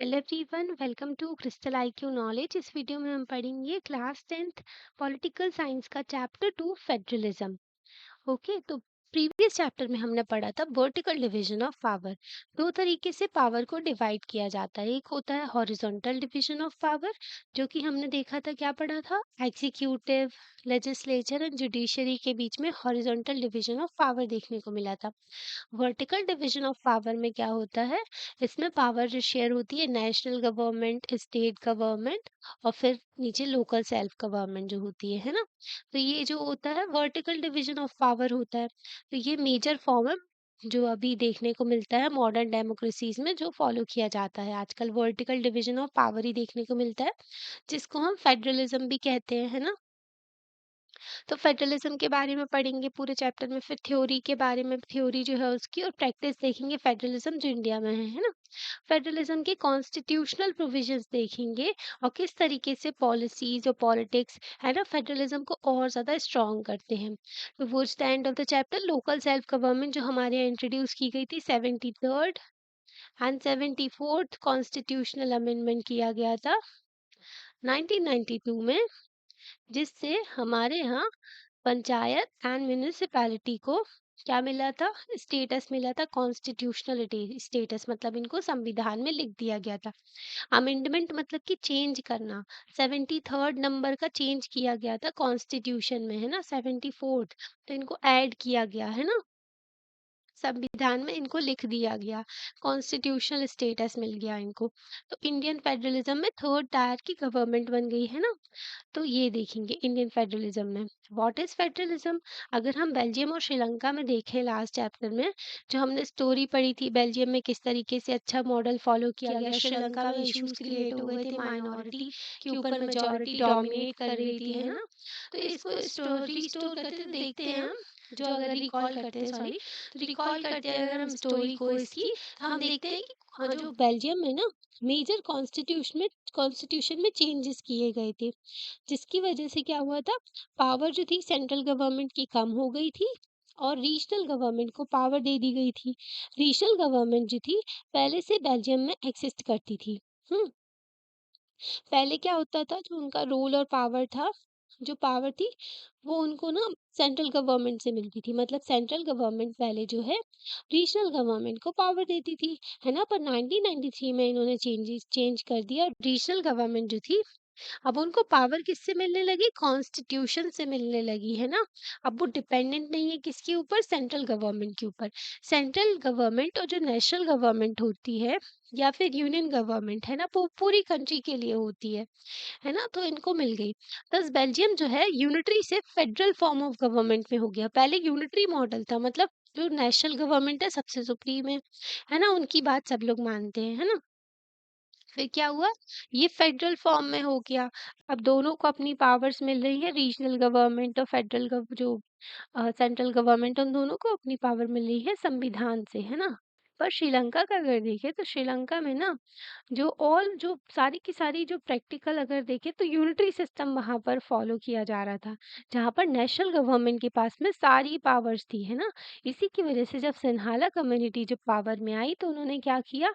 Hello everyone, welcome to Crystal IQ knowledge. इस video में हम पढ़ेंगे क्लास 10th पॉलिटिकल साइंस का चैप्टर 2 फेडरलिज्म। ओके, तो प्रीवियस चैप्टर में हमने पढ़ा था वर्टिकल डिवीजन ऑफ पावर। दो तरीके से पावर को डिवाइड किया जाता है। एक होता है हॉरिजॉन्टल डिवीजन ऑफ पावर, जो कि हमने देखा था, क्या पढ़ा था, एग्जीक्यूटिव, लेजिस्लेचर एंड जुडिशरी के बीच में हॉरिजॉन्टल डिवीजन ऑफ पावर देखने को मिला था। वर्टिकल डिवीजन ऑफ पावर में क्या होता है, इसमें पावर जो शेयर होती है नेशनल गवर्नमेंट, स्टेट गवर्नमेंट और फिर नीचे लोकल सेल्फ गवर्नमेंट जो होती है ना। तो ये जो होता है वर्टिकल डिवीजन ऑफ पावर होता है। तो ये मेजर फॉर्म है जो अभी देखने को मिलता है मॉडर्न डेमोक्रेसीज में, जो फॉलो किया जाता है आजकल। वर्टिकल डिवीजन ऑफ पावर ही देखने को मिलता है, जिसको हम फेडरलिज्म भी कहते हैं, है ना। तो फेडरलिज्म के बारे में पढ़ेंगे पूरे चैप्टर में, फिर थ्योरी के बारे में, थ्योरी जो है उसकी, और प्रैक्टिस देखेंगे फेडरलिज्म जो इंडिया में है ना। फेडरलिज्म के कॉन्स्टिट्यूशनल प्रोविजंस देखेंगे और किस तरीके से पॉलिसीज और पॉलिटिक्स है ना फेडरलिज्म को और ज्यादा स्ट्रॉन्ग करते हैं। Towards the end of the chapter local self government जो हमारे यहाँ इंट्रोड्यूस की गई थी 73rd and 74th constitutional amendment किया गया था 1992 में, जिससे हमारे यहाँ पंचायत एंड म्यूनिसिपैलिटी को क्या मिला था, स्टेटस मिला था, कॉन्स्टिट्यूशनलिटी स्टेटस, मतलब इनको संविधान में लिख दिया गया था। अमेंडमेंट मतलब कि चेंज करना। 73rd नंबर का चेंज किया गया था कॉन्स्टिट्यूशन में, है ना। 74th तो इनको ऐड किया गया है ना, संविधान में इनको लिख दिया गया, कॉन्स्टिट्यूशनल स्टेटस मिल गया इनको। तो इंडियन फेडरलिज्म में थर्ड टायर की गवर्नमेंट बन गई है ना। तो ये देखेंगे इंडियन फेडरलिज्म में व्हाट इज फेडरलिज्म। अगर हम बेल्जियम और श्रीलंका में देखें लास्ट चैप्टर में, जो हमने स्टोरी पढ़ी थी बेल्जियम में किस तरीके से अच्छा मॉडल फॉलो किया गया, श्रीलंका में इश्यूज क्रिएट हो गए थे माइनॉरिटी के ऊपर, मेजॉरिटी डोमिनेट कर रही थी, है ना। तो इसको स्टोरी स्टोर करते तो देखते हैं हम, जो अगर रिकॉल करते हैं, सॉरी, तो रिकॉल करते हैं अगर हम स्टोरी को इसकी, तो हम देखते हैं कि जो बेल्जियम में ना मेजर कॉन्स्टिट्यूशन में चेंजेस किए गए थे, जिसकी वजह से क्या हुआ था, पावर जो थी सेंट्रल गवर्नमेंट की कम हो गई थी और रीजनल गवर्नमेंट को पावर दे दी गई थी। रीजनल गवर्नमेंट जो थी पहले से बेल्जियम में एक्सिस्ट करती थी। पहले क्या होता था, जो उनका रोल और पावर था, जो पावर थी वो उनको ना सेंट्रल गवर्नमेंट से मिलती थी। मतलब सेंट्रल गवर्नमेंट पहले जो है रीजनल गवर्नमेंट को पावर देती थी, है ना। पर 1993 में इन्होंने चेंज कर दिया और रीजनल गवर्नमेंट जो थी, अब उनको पावर किससे मिलने लगी, कॉन्स्टिट्यूशन से मिलने लगी, है ना। अब वो डिपेंडेंट नहीं है किसके ऊपर, सेंट्रल गवर्नमेंट के ऊपर। सेंट्रल गवर्नमेंट और जो नेशनल गवर्नमेंट होती है या फिर यूनियन गवर्नमेंट, है ना, वो पूरी कंट्री के लिए होती है ना। तो इनको मिल गई। बस बेल्जियम जो है यूनिटरी से फेडरल फॉर्म ऑफ गवर्नमेंट में हो गया। पहले यूनिटरी मॉडल था, मतलब जो नेशनल गवर्नमेंट है सबसे सुप्रीम है ना, उनकी बात सब लोग मानते हैं, है ना। फिर क्या हुआ, ये फेडरल फॉर्म में हो गया। अब दोनों को अपनी पावर्स मिल रही है, रीजनल गवर्नमेंट और फेडरल जो सेंट्रल गवर्नमेंट, उन दोनों को अपनी पावर मिल रही है संविधान से, है ना। पर श्रीलंका का अगर देखें तो श्रीलंका में ना जो सारी की सारी जो प्रैक्टिकल अगर देखें तो यूनिटरी सिस्टम वहां पर फॉलो किया जा रहा था, जहां पर नेशनल गवर्नमेंट के पास में सारी पावर्स थी, है ना। इसी की वजह से जब सिन्हाला कम्युनिटी जब पावर में आई तो उन्होंने क्या किया,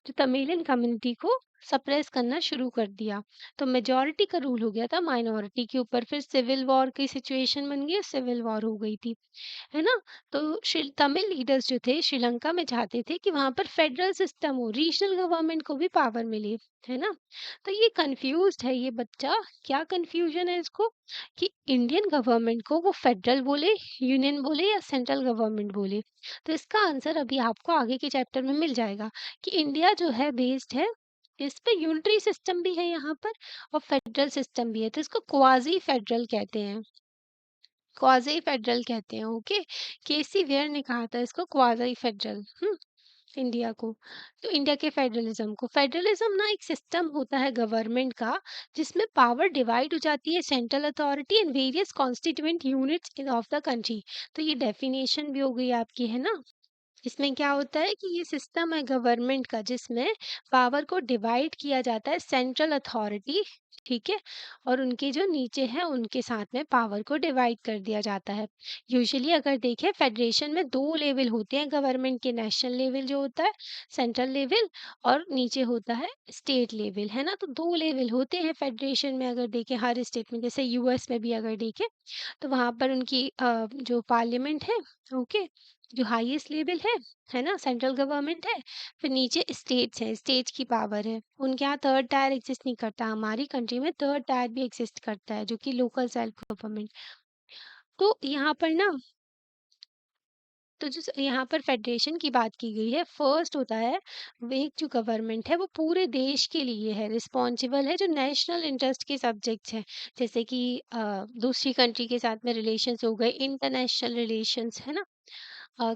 जो तमिलियन कम्युनिटी को सप्रेस करना शुरू कर दिया। तो मेजॉरिटी का रूल हो गया था माइनॉरिटी के ऊपर। फिर सिविल वॉर की सिचुएशन बन गई, सिविल वॉर हो गई थी, है ना। तो तमिल लीडर्स जो थे श्रीलंका में चाहते थे कि वहां पर फेडरल सिस्टम हो, रीजनल गवर्नमेंट को भी पावर मिले, है ना। तो ये कंफ्यूज्ड है ये बच्चा। क्या कंफ्यूजन है इसको, कि इंडियन गवर्नमेंट को वो फेडरल बोले, यूनियन बोले या सेंट्रल गवर्नमेंट बोले। तो इसका आंसर अभी आपको आगे के चैप्टर में मिल जाएगा, कि इंडिया जो है बेस्ड है इस पे यूनिटरी सिस्टम भी है यहाँ पर और फेडरल सिस्टम भी है। तो इसको क्वाजी फेडरल कहते हैं, क्वाजी फेडरल कहते हैं। ओके, केसी वेयर ने कहा था इसको क्वाजी फेडरल, इंडिया को। तो इंडिया के फेडरलिज्म ना एक सिस्टम होता है गवर्नमेंट का, जिसमें पावर डिवाइड हो जाती है central authority and various constituent units in of the country. तो ये डेफिनेशन भी हो गई आपकी, है ना। इसमें क्या होता है कि ये सिस्टम है गवर्नमेंट का जिसमें पावर को डिवाइड किया जाता है सेंट्रल अथॉरिटी, ठीक है, और उनके जो नीचे हैं उनके साथ में पावर को डिवाइड कर दिया जाता है। यूजुअली अगर देखें फेडरेशन में दो लेवल होते हैं गवर्नमेंट के, नेशनल लेवल जो होता है, सेंट्रल लेवल, और नीचे होता है स्टेट लेवल, है ना। तो दो लेवल होते हैं फेडरेशन में अगर देखें हर स्टेट में, जैसे यूएस में भी अगर देखें तो वहाँ पर उनकी जो पार्लियामेंट है, ओके, जो हाईएस्ट लेवल है ना, सेंट्रल गवर्नमेंट है, फिर नीचे स्टेट्स हैं, स्टेट्स की पावर है। उनके यहाँ थर्ड टायर एग्जिस्ट नहीं करता, हमारी कंट्री में थर्ड टायर भी एग्जिस्ट करता है जो कि लोकल सेल्फ गवर्नमेंट। तो यहाँ पर ना, तो जो यहाँ पर फेडरेशन की बात की गई है, फर्स्ट होता है वो एक जो गवर्नमेंट है वो पूरे देश के लिए है, रिस्पॉन्सिबल है, जो नेशनल इंटरेस्ट के सब्जेक्ट्स हैं, जैसे कि दूसरी कंट्री के साथ में रिलेशंस हो गए, इंटरनेशनल रिलेशंस, है ना,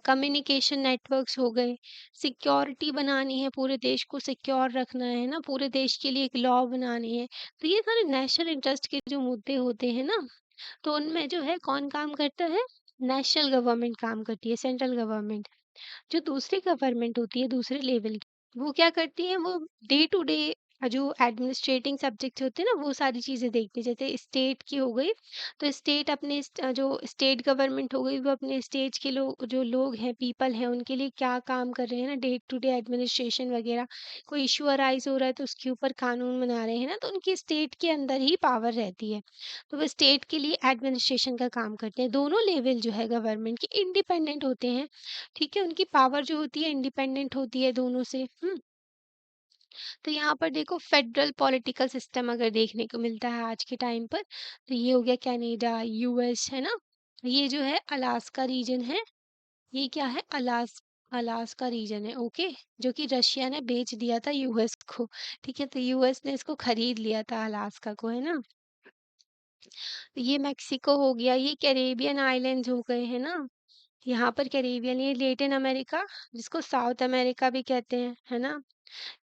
कम्युनिकेशन नेटवर्क्स हो गए, सिक्योरिटी बनानी है, पूरे देश को सिक्योर रखना है ना, पूरे देश के लिए एक लॉ बनानी है। तो ये सारे नेशनल इंटरेस्ट के जो मुद्दे होते हैं ना, तो उनमें जो है कौन काम करता है? नेशनल गवर्नमेंट काम करती है, सेंट्रल गवर्नमेंट। जो दूसरी गवर्नमेंट होती है दूसरे लेवल की, वो क्या करती है, वो डे टू डे जो एडमिनिस्ट्रेटिंग सब्जेक्ट होते हैं ना वो सारी चीजें देखती है। जैसे स्टेट की हो गई, तो स्टेट अपने जो स्टेट गवर्नमेंट हो गई वो अपने स्टेट के लोग, जो लोग हैं, पीपल हैं, उनके लिए क्या काम कर रहे हैं ना, डे टू डे एडमिनिस्ट्रेशन वगैरह, कोई इशू अराइज हो रहा है तो उसके ऊपर कानून बना रहे हैं ना, तो उनकी स्टेट के अंदर ही पावर रहती है। तो वो स्टेट के लिए एडमिनिस्ट्रेशन का काम करते हैं। दोनों लेवल जो है गवर्नमेंट के इंडिपेंडेंट होते हैं, ठीक है, उनकी पावर जो होती है इंडिपेंडेंट होती है दोनों से। तो यहाँ पर देखो फेडरल पॉलिटिकल सिस्टम अगर देखने को मिलता है आज के टाइम पर, तो ये हो गया कनाडा, यूएस, है ना। ये जो है अलास्का रीजन है, ये क्या है, अलास्का रीजन है, ओके, जो कि रशिया ने बेच दिया था यूएस को, ठीक है, तो यूएस ने इसको खरीद लिया था अलास्का को, है ना। ये मेक्सिको हो गया, ये कैरेबियन आइलैंड्स हो गए, है ना। यहाँ पर कैरेबियन, ये लेटिन अमेरिका, जिसको साउथ अमेरिका भी कहते हैं, है ना।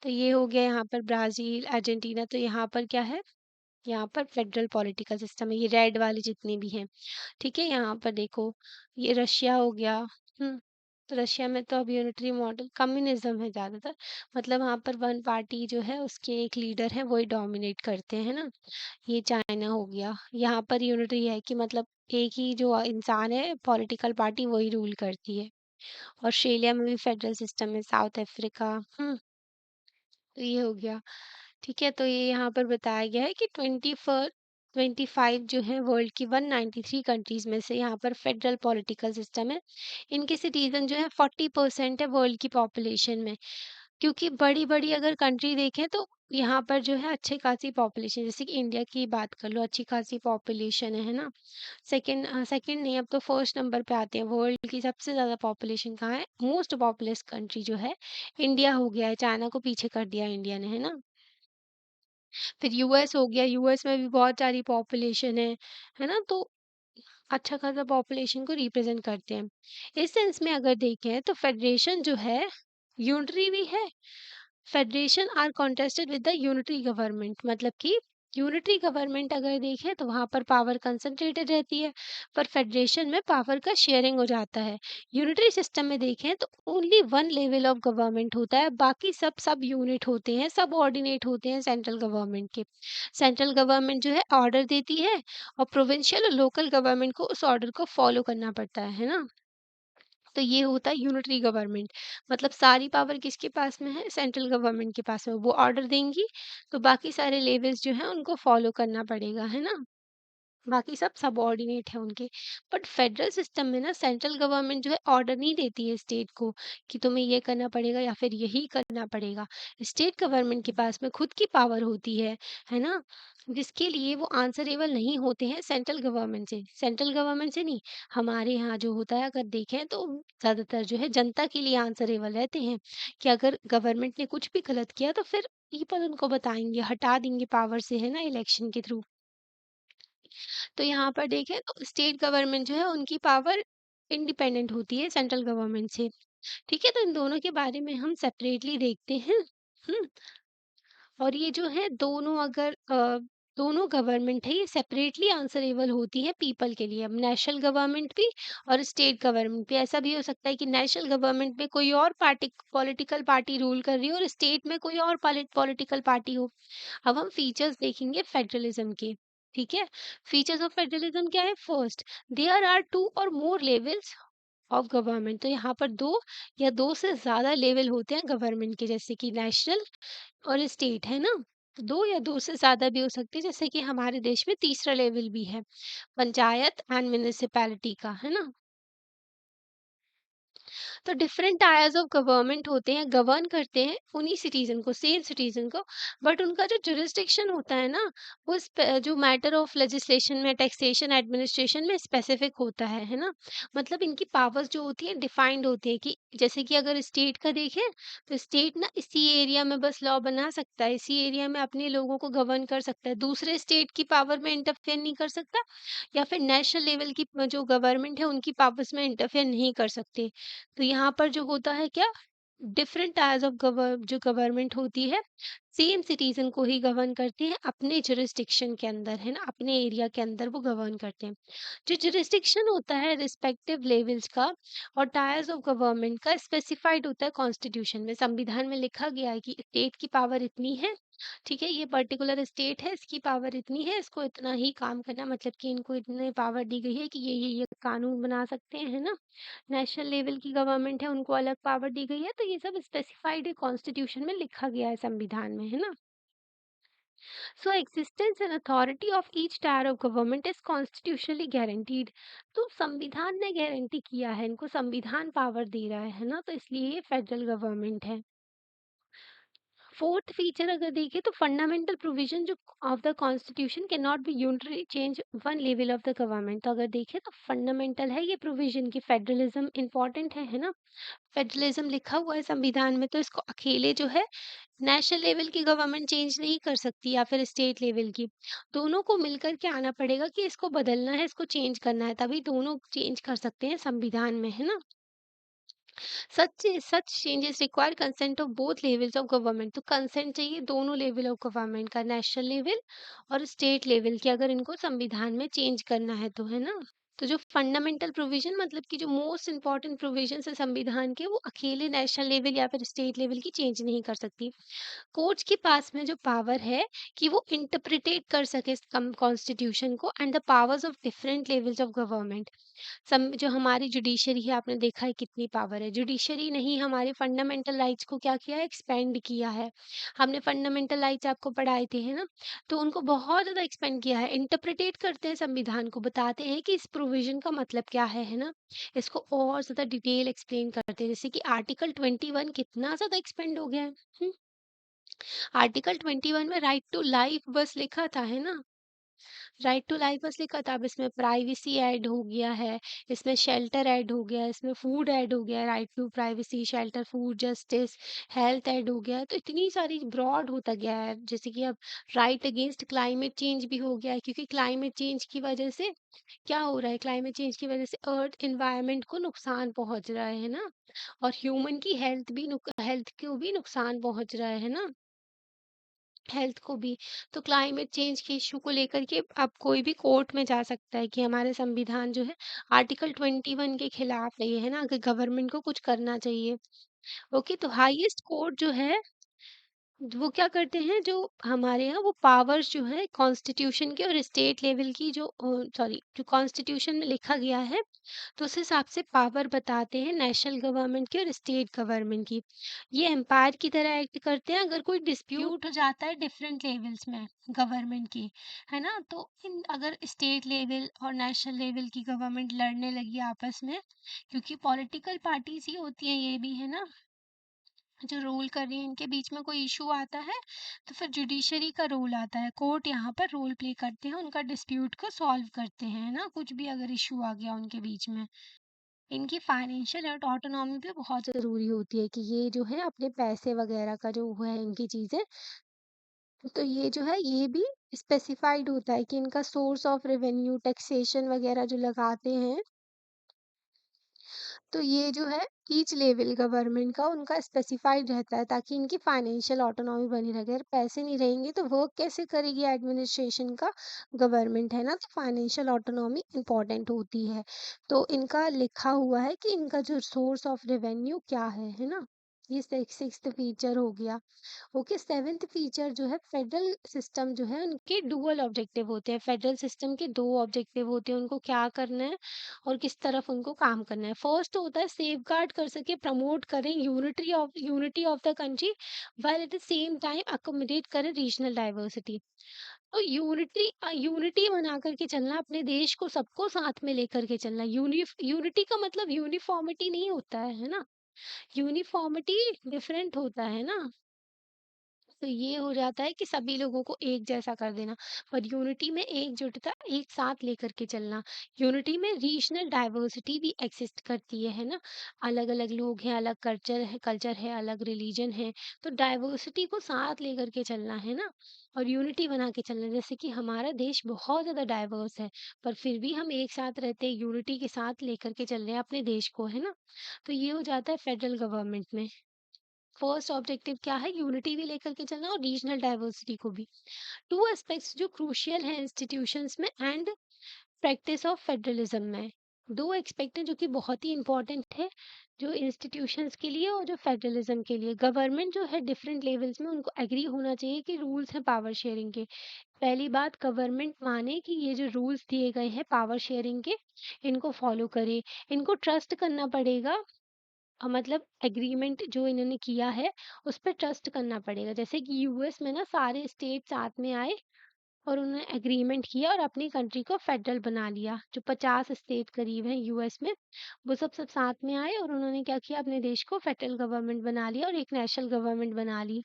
तो ये हो गया यहाँ पर ब्राजील, अर्जेंटीना। तो यहाँ पर क्या है, यहाँ पर फेडरल पॉलिटिकल सिस्टम है, ये रेड वाले जितने भी हैं, ठीक है। यहाँ पर देखो ये रशिया हो गया। तो रशिया में तो अब यूनिटरी मॉडल कम्युनिज्म है ज़्यादातर, मतलब वहाँ पर वन पार्टी जो है उसके एक लीडर है वही डोमिनेट करते हैं ना। ये चाइना हो गया, यहाँ पर यूनिटरी है कि मतलब एक ही जो इंसान है, पॉलिटिकल पार्टी वही रूल करती है। ऑस्ट्रेलिया में भी फेडरल सिस्टम है, साउथ अफ्रीका। तो ये हो गया, ठीक है। तो ये यहाँ पर बताया गया है कि 25 जो है वर्ल्ड की 193 कंट्रीज में से यहाँ पर फेडरल पॉलिटिकल सिस्टम है। इनके सिटीजन जो है 40% है वर्ल्ड की पॉपुलेशन में। क्योंकि बड़ी-बड़ी अगर कंट्री देखें तो यहाँ पर जो है अच्छी खासी पॉपुलेशन, जैसे कि इंडिया की बात कर लो, अच्छी खासी पॉपुलेशन है ना? सेकंड नहीं, अब तो फर्स्ट नंबर पे आते हैं, वर्ल्ड की सबसे ज़्यादा पॉपुलेशन कहाँ है? मोस्ट पॉपुलस कंट्री जो है इंडिया हो गया है, चाइना को पीछे कर दिया इंडिया ने, है ना? फिर यूएस हो गया, यूएस में भी बहुत सारी पॉपुलेशन है ना? तो अच्छा खासा पॉपुलेशन को रिप्रेजेंट करते हैं। इस सेंस में अगर देखें तो फेडरेशन जो है यूनिटरी भी है। Federation are contested with the unitary government, मतलब कि यूनिटरी गवर्नमेंट अगर देखें तो वहां पर पावर कंसंट्रेटेड रहती है, पर फेडरेशन में पावर का शेयरिंग हो जाता है। यूनिटरी सिस्टम में देखें तो only one level of government होता है, बाकी सब सब यूनिट होते हैं, सब ऑर्डिनेट होते हैं सेंट्रल गवर्नमेंट के। सेंट्रल गवर्नमेंट जो है ऑर्डर देती है, और प्रोविंशियल और लोकल गवर्नमेंट को उस ऑर्डर को फॉलो करना पड़ता है ना। तो ये होता है यूनिटरी गवर्नमेंट, मतलब सारी पावर किसके पास में है, सेंट्रल गवर्नमेंट के पास में, वो ऑर्डर देंगी तो बाकी सारे लेवल्स जो हैं उनको फॉलो करना पड़ेगा, है ना। बाकी सब सबऑर्डिनेट है उनके। बट फेडरल सिस्टम में ना सेंट्रल गवर्नमेंट जो है ऑर्डर नहीं देती है स्टेट को कि तुम्हें ये करना पड़ेगा या फिर यही करना पड़ेगा। स्टेट गवर्नमेंट के पास में खुद की पावर होती है ना, जिसके लिए वो आंसरेबल नहीं होते हैं सेंट्रल गवर्नमेंट से, सेंट्रल गवर्नमेंट से नहीं। हमारे यहाँ जो होता है अगर देखें तो ज़्यादातर जो है जनता के लिए आंसरेबल रहते हैं, कि अगर गवर्नमेंट ने कुछ भी गलत किया तो फिर पीपल उनको बताएंगे, हटा देंगे पावर से, है ना, इलेक्शन के थ्रू। तो यहाँ पर देखें तो स्टेट गवर्नमेंट जो है उनकी पावर इंडिपेंडेंट होती है सेंट्रल गवर्नमेंट से, ठीक है। तो इन दोनों के बारे में हम सेपरेटली देखते हैं। हम्म और ये जो है दोनों अगर दोनों गवर्नमेंट है ये सेपरेटली आंसरेबल होती है पीपल के लिए। अब नेशनल गवर्नमेंट भी और स्टेट गवर्नमेंट भी, ऐसा भी हो सकता है कि नेशनल गवर्नमेंट में कोई और पार्टी पॉलिटिकल पार्टी रूल कर रही हो और स्टेट में कोई और पॉलिटिकल पार्टी हो। अब हम फीचर्स देखेंगे फेडरलिज्म के। ठीक है, फीचर्स ऑफ फेडरलिज्म क्या है? फर्स्ट, देयर आर टू और मोर लेवल्स ऑफ गवर्नमेंट। तो यहाँ पर दो या दो से ज्यादा लेवल होते हैं गवर्नमेंट के, जैसे कि नेशनल और स्टेट, है ना? तो दो या दो से ज्यादा भी हो सकते हैं, जैसे कि हमारे देश में तीसरा लेवल भी है, पंचायत एंड म्युनिसिपैलिटी का, है ना? तो डिफरेंट टायर्स ऑफ गवर्नमेंट होते हैं, गवर्न करते हैं उन्हीं सिटीजन को, सेम सिटीजन को। बट उनका जो जुरिस्डिक्शन होता है ना, वो जो मैटर ऑफ लेजिस्लेशन में, टैक्सेशन, एडमिनिस्ट्रेशन में स्पेसिफिक होता है ना? मतलब इनकी पावर्स जो होती है डिफाइंड होती है, कि जैसे कि अगर स्टेट का देखें, तो स्टेट ना इसी एरिया में बस लॉ बना सकता है, इसी एरिया में अपने लोगों को गवर्न कर सकता है, दूसरे स्टेट की पावर में इंटरफेयर नहीं कर सकता, या फिर नेशनल लेवल की जो गवर्नमेंट है उनकी पावर्स में इंटरफेयर नहीं कर सकते। तो यहाँ पर जो होता है क्या, डिफरेंट टायर्स ऑफ जो गवर्नमेंट होती है, सेम सिटीजन को ही गवर्न करती है अपने जुरिस्डिक्शन के अंदर, है ना? अपने एरिया के अंदर वो गवर्न करते हैं। जो जुरिस्डिक्शन होता है रिस्पेक्टिव लेवल्स का और टायर्स ऑफ गवर्नमेंट का स्पेसिफाइड होता है कॉन्स्टिट्यूशन में, संविधान में लिखा गया है कि स्टेट की पावर इतनी है। ठीक है, ये पर्टिकुलर स्टेट है, इसकी पावर इतनी है, इसको इतना ही काम करना, मतलब कि इनको इतने पावर दी गई है कि ये कानून बना सकते हैं, है ना? नेशनल लेवल की गवर्नमेंट है, उनको अलग पावर दी गई है, तो ये सब स्पेसिफाइड है कॉन्स्टिट्यूशन में, लिखा गया है संविधान में, है ना? So existence and authority of each tier of government is constitutionally guaranteed। तो संविधान ने गारंटी किया है, इनको संविधान पावर दे रहा है ना? तो इसलिए ये फेडरल गवर्नमेंट है। फोर्थ फीचर अगर देखें तो फंडामेंटल प्रोविजन जो of the constitution can not be unitary change one level of the government. तो अगर देखें तो फंडामेंटल है ये प्रोविजन की, फेडरलिज्म इंपॉर्टेंट है ना? फेडरलिज्म लिखा हुआ है संविधान में, तो इसको अकेले जो है नेशनल लेवल की गवर्नमेंट चेंज नहीं कर सकती या फिर स्टेट लेवल की। दोनों को मिलकर के आना पड़ेगा कि इसको बदलना है, इसको चेंज करना है, तभी दोनों चेंज कर सकते हैं संविधान में, है ना? Such changes require consent of both levels of government. तो कंसेंट चाहिए दोनों लेवल ऑफ गवर्नमेंट का, नेशनल लेवल और स्टेट लेवल की, अगर इनको संविधान में चेंज करना है तो, है ना? तो जो फंडामेंटल प्रोविजन मतलब कि जो मोस्ट इंपॉर्टेंट प्रोविजन है संविधान के, वो अकेले नेशनल लेवल या फिर स्टेट लेवल की चेंज नहीं कर सकती। कोर्ट्स के पास में जो पावर है कि वो इंटरप्रिटेट कर सके कॉन्स्टिट्यूशन को and the powers of different levels of government. जो हमारी जुडिशरी है, आपने देखा है कितनी पावर है। जुडिशरी ने ही हमारे फंडामेंटल राइट्स को क्या किया है, एक्सपेंड किया है। हमने फंडामेंटल राइट्स आपको पढ़ाए थे, है ना? तो उनको बहुत ज्यादा एक्सपेंड किया है, इंटरप्रिटेट करते हैं संविधान को, बताते हैं कि इस प्रोविजन का मतलब क्या है ना? इसको और ज्यादा डिटेल एक्सप्लेन करते हैं, जैसे कि आर्टिकल 21 कितना ज्यादा एक्सपेंड हो गया है। आर्टिकल 21 में राइट टू लाइफ बस लिखा था, है ना? राइट टू लाइफ बस लिखा था, अब इसमें प्राइवेसी ऐड हो गया है, इसमें शेल्टर ऐड हो गया है, इसमें फूड ऐड हो गया है, right to privacy, shelter, food, justice, health add हो गया है। तो इतनी सारी ब्रॉड होता गया है, जैसे कि अब राइट अगेंस्ट क्लाइमेट चेंज भी हो गया है, क्योंकि क्लाइमेट चेंज की वजह से क्या हो रहा है, क्लाइमेट चेंज की वजह से अर्थ एनवायरनमेंट को नुकसान पहुंच रहा है ना? और ह्यूमन की हेल्थ को भी नुकसान पहुंच रहा है ना? हेल्थ को भी। तो क्लाइमेट चेंज के इश्यू को लेकर के अब कोई भी कोर्ट में जा सकता है कि हमारे संविधान जो है आर्टिकल 21 के खिलाफ है ये, है ना? अगर गवर्नमेंट को कुछ करना चाहिए। ओके, तो हाईएस्ट कोर्ट जो है वो क्या करते हैं, जो हमारे यहाँ वो पावर्स जो है कॉन्स्टिट्यूशन के और स्टेट लेवल की, जो सॉरी जो कॉन्स्टिट्यूशन में लिखा गया है, तो उस हिसाब से पावर बताते हैं नेशनल गवर्नमेंट की और स्टेट गवर्नमेंट की। ये एम्पायर की तरह एक्ट करते हैं अगर कोई डिस्प्यूट हो जाता है डिफरेंट लेवल्स में गवर्नमेंट की, है ना? तो इन अगर स्टेट लेवल और नेशनल लेवल की गवर्नमेंट लड़ने लगी आपस में, क्योंकि पॉलिटिकल पार्टीज ही होती हैं ये भी, है ना? जो रूल कर रही है, इनके बीच में कोई इशू आता है तो फिर जुडिशरी का रोल आता है, कोर्ट यहाँ पर रोल प्ले करते हैं, उनका डिस्प्यूट को सॉल्व करते हैं, है ना? कुछ भी अगर इशू आ गया उनके बीच में। इनकी फाइनेंशियल और ऑटोनॉमी भी बहुत जरूरी होती है, कि ये जो है अपने पैसे वगैरह का जो है इनकी चीजें, तो ये जो है ये भी स्पेसिफाइड होता है कि इनका सोर्स ऑफ रेवेन्यू, टैक्सेशन वगैरह जो लगाते हैं, तो ये जो है ईच लेवल गवर्नमेंट का उनका स्पेसिफाइड रहता है ताकि इनकी फाइनेंशियल ऑटोनॉमी बनी रहे। अगर पैसे नहीं रहेंगे तो वर्क कैसे करेगी एडमिनिस्ट्रेशन का गवर्नमेंट, है ना? तो फाइनेंशियल ऑटोनॉमी इम्पोर्टेंट होती है। तो इनका लिखा हुआ है कि इनका जो सोर्स ऑफ रेवेन्यू क्या है ना? ये सिक्स्थ फीचर हो गया। ओके, सेवेंथ फीचर जो है फेडरल सिस्टम जो है उनके डुअल ऑब्जेक्टिव होते हैं। फेडरल सिस्टम के दो ऑब्जेक्टिव होते हैं, उनको क्या करना है और किस तरफ उनको काम करना है। फर्स्ट होता है सेफगार्ड कर सके, प्रमोट करें unity of the country, while at the same time accommodate करें रीजनल डाइवर्सिटी। तो यूनिटी बना करके चलना, अपने देश को सबको साथ में लेकर के चलना। यूनिटी का मतलब यूनिफॉर्मिटी नहीं होता है ना? यूनिफॉर्मिटी डिफरेंट होता है ना? तो ये हो जाता है कि सभी लोगों को एक जैसा कर देना, पर यूनिटी में एकजुटता एक साथ लेकर के चलना। यूनिटी में रीजनल डाइवर्सिटी भी एक्सिस्ट करती है ना? अलग अलग लोग हैं, अलग कल्चर है, अलग रिलीजन है। तो डाइवर्सिटी को साथ लेकर के चलना है ना, और यूनिटी बना के चलना। जैसे कि हमारा देश बहुत ज्यादा डाइवर्स है, पर फिर भी हम एक साथ रहते हैं, यूनिटी के साथ लेकर के चल रहे हैं अपने देश को, है ना? तो ये हो जाता है फेडरल गवर्नमेंट में। फर्स्ट ऑब्जेक्टिव क्या है? यूनिटी भी लेकर के चलना और रीजनल डाइवर्सिटी को भी। टू एस्पेक्ट्स जो क्रूशियल है इंस्टीट्यूशंस में एंड प्रैक्टिस ऑफ फेडरलिज्म में। दो एक्सपेक्ट हैं जो कि बहुत ही इंपॉर्टेंट है, जो इंस्टीट्यूशंस के लिए और जो फेडरलिज्म के लिए। गवर्नमेंट जो है डिफरेंट लेवल्स में उनको एग्री होना चाहिए कि रूल्स हैं पावर शेयरिंग के। पहली बात, गवर्नमेंट माने कि ये जो रूल्स दिए गए हैं पावर शेयरिंग के, इनको फॉलो करे। इनको ट्रस्ट करना पड़ेगा, मतलब एग्रीमेंट जो इन्होंने किया है उस पे ट्रस्ट करना पड़ेगा। जैसे कि यूएस में ना सारे स्टेट साथ में आए और उन्होंने एग्रीमेंट किया और अपनी कंट्री को फेडरल बना लिया। जो 50 स्टेट करीब हैं यूएस में, वो सब साथ में आए और उन्होंने क्या किया, अपने देश को फेडरल गवर्नमेंट बना लिया और एक नेशनल गवर्नमेंट बना ली।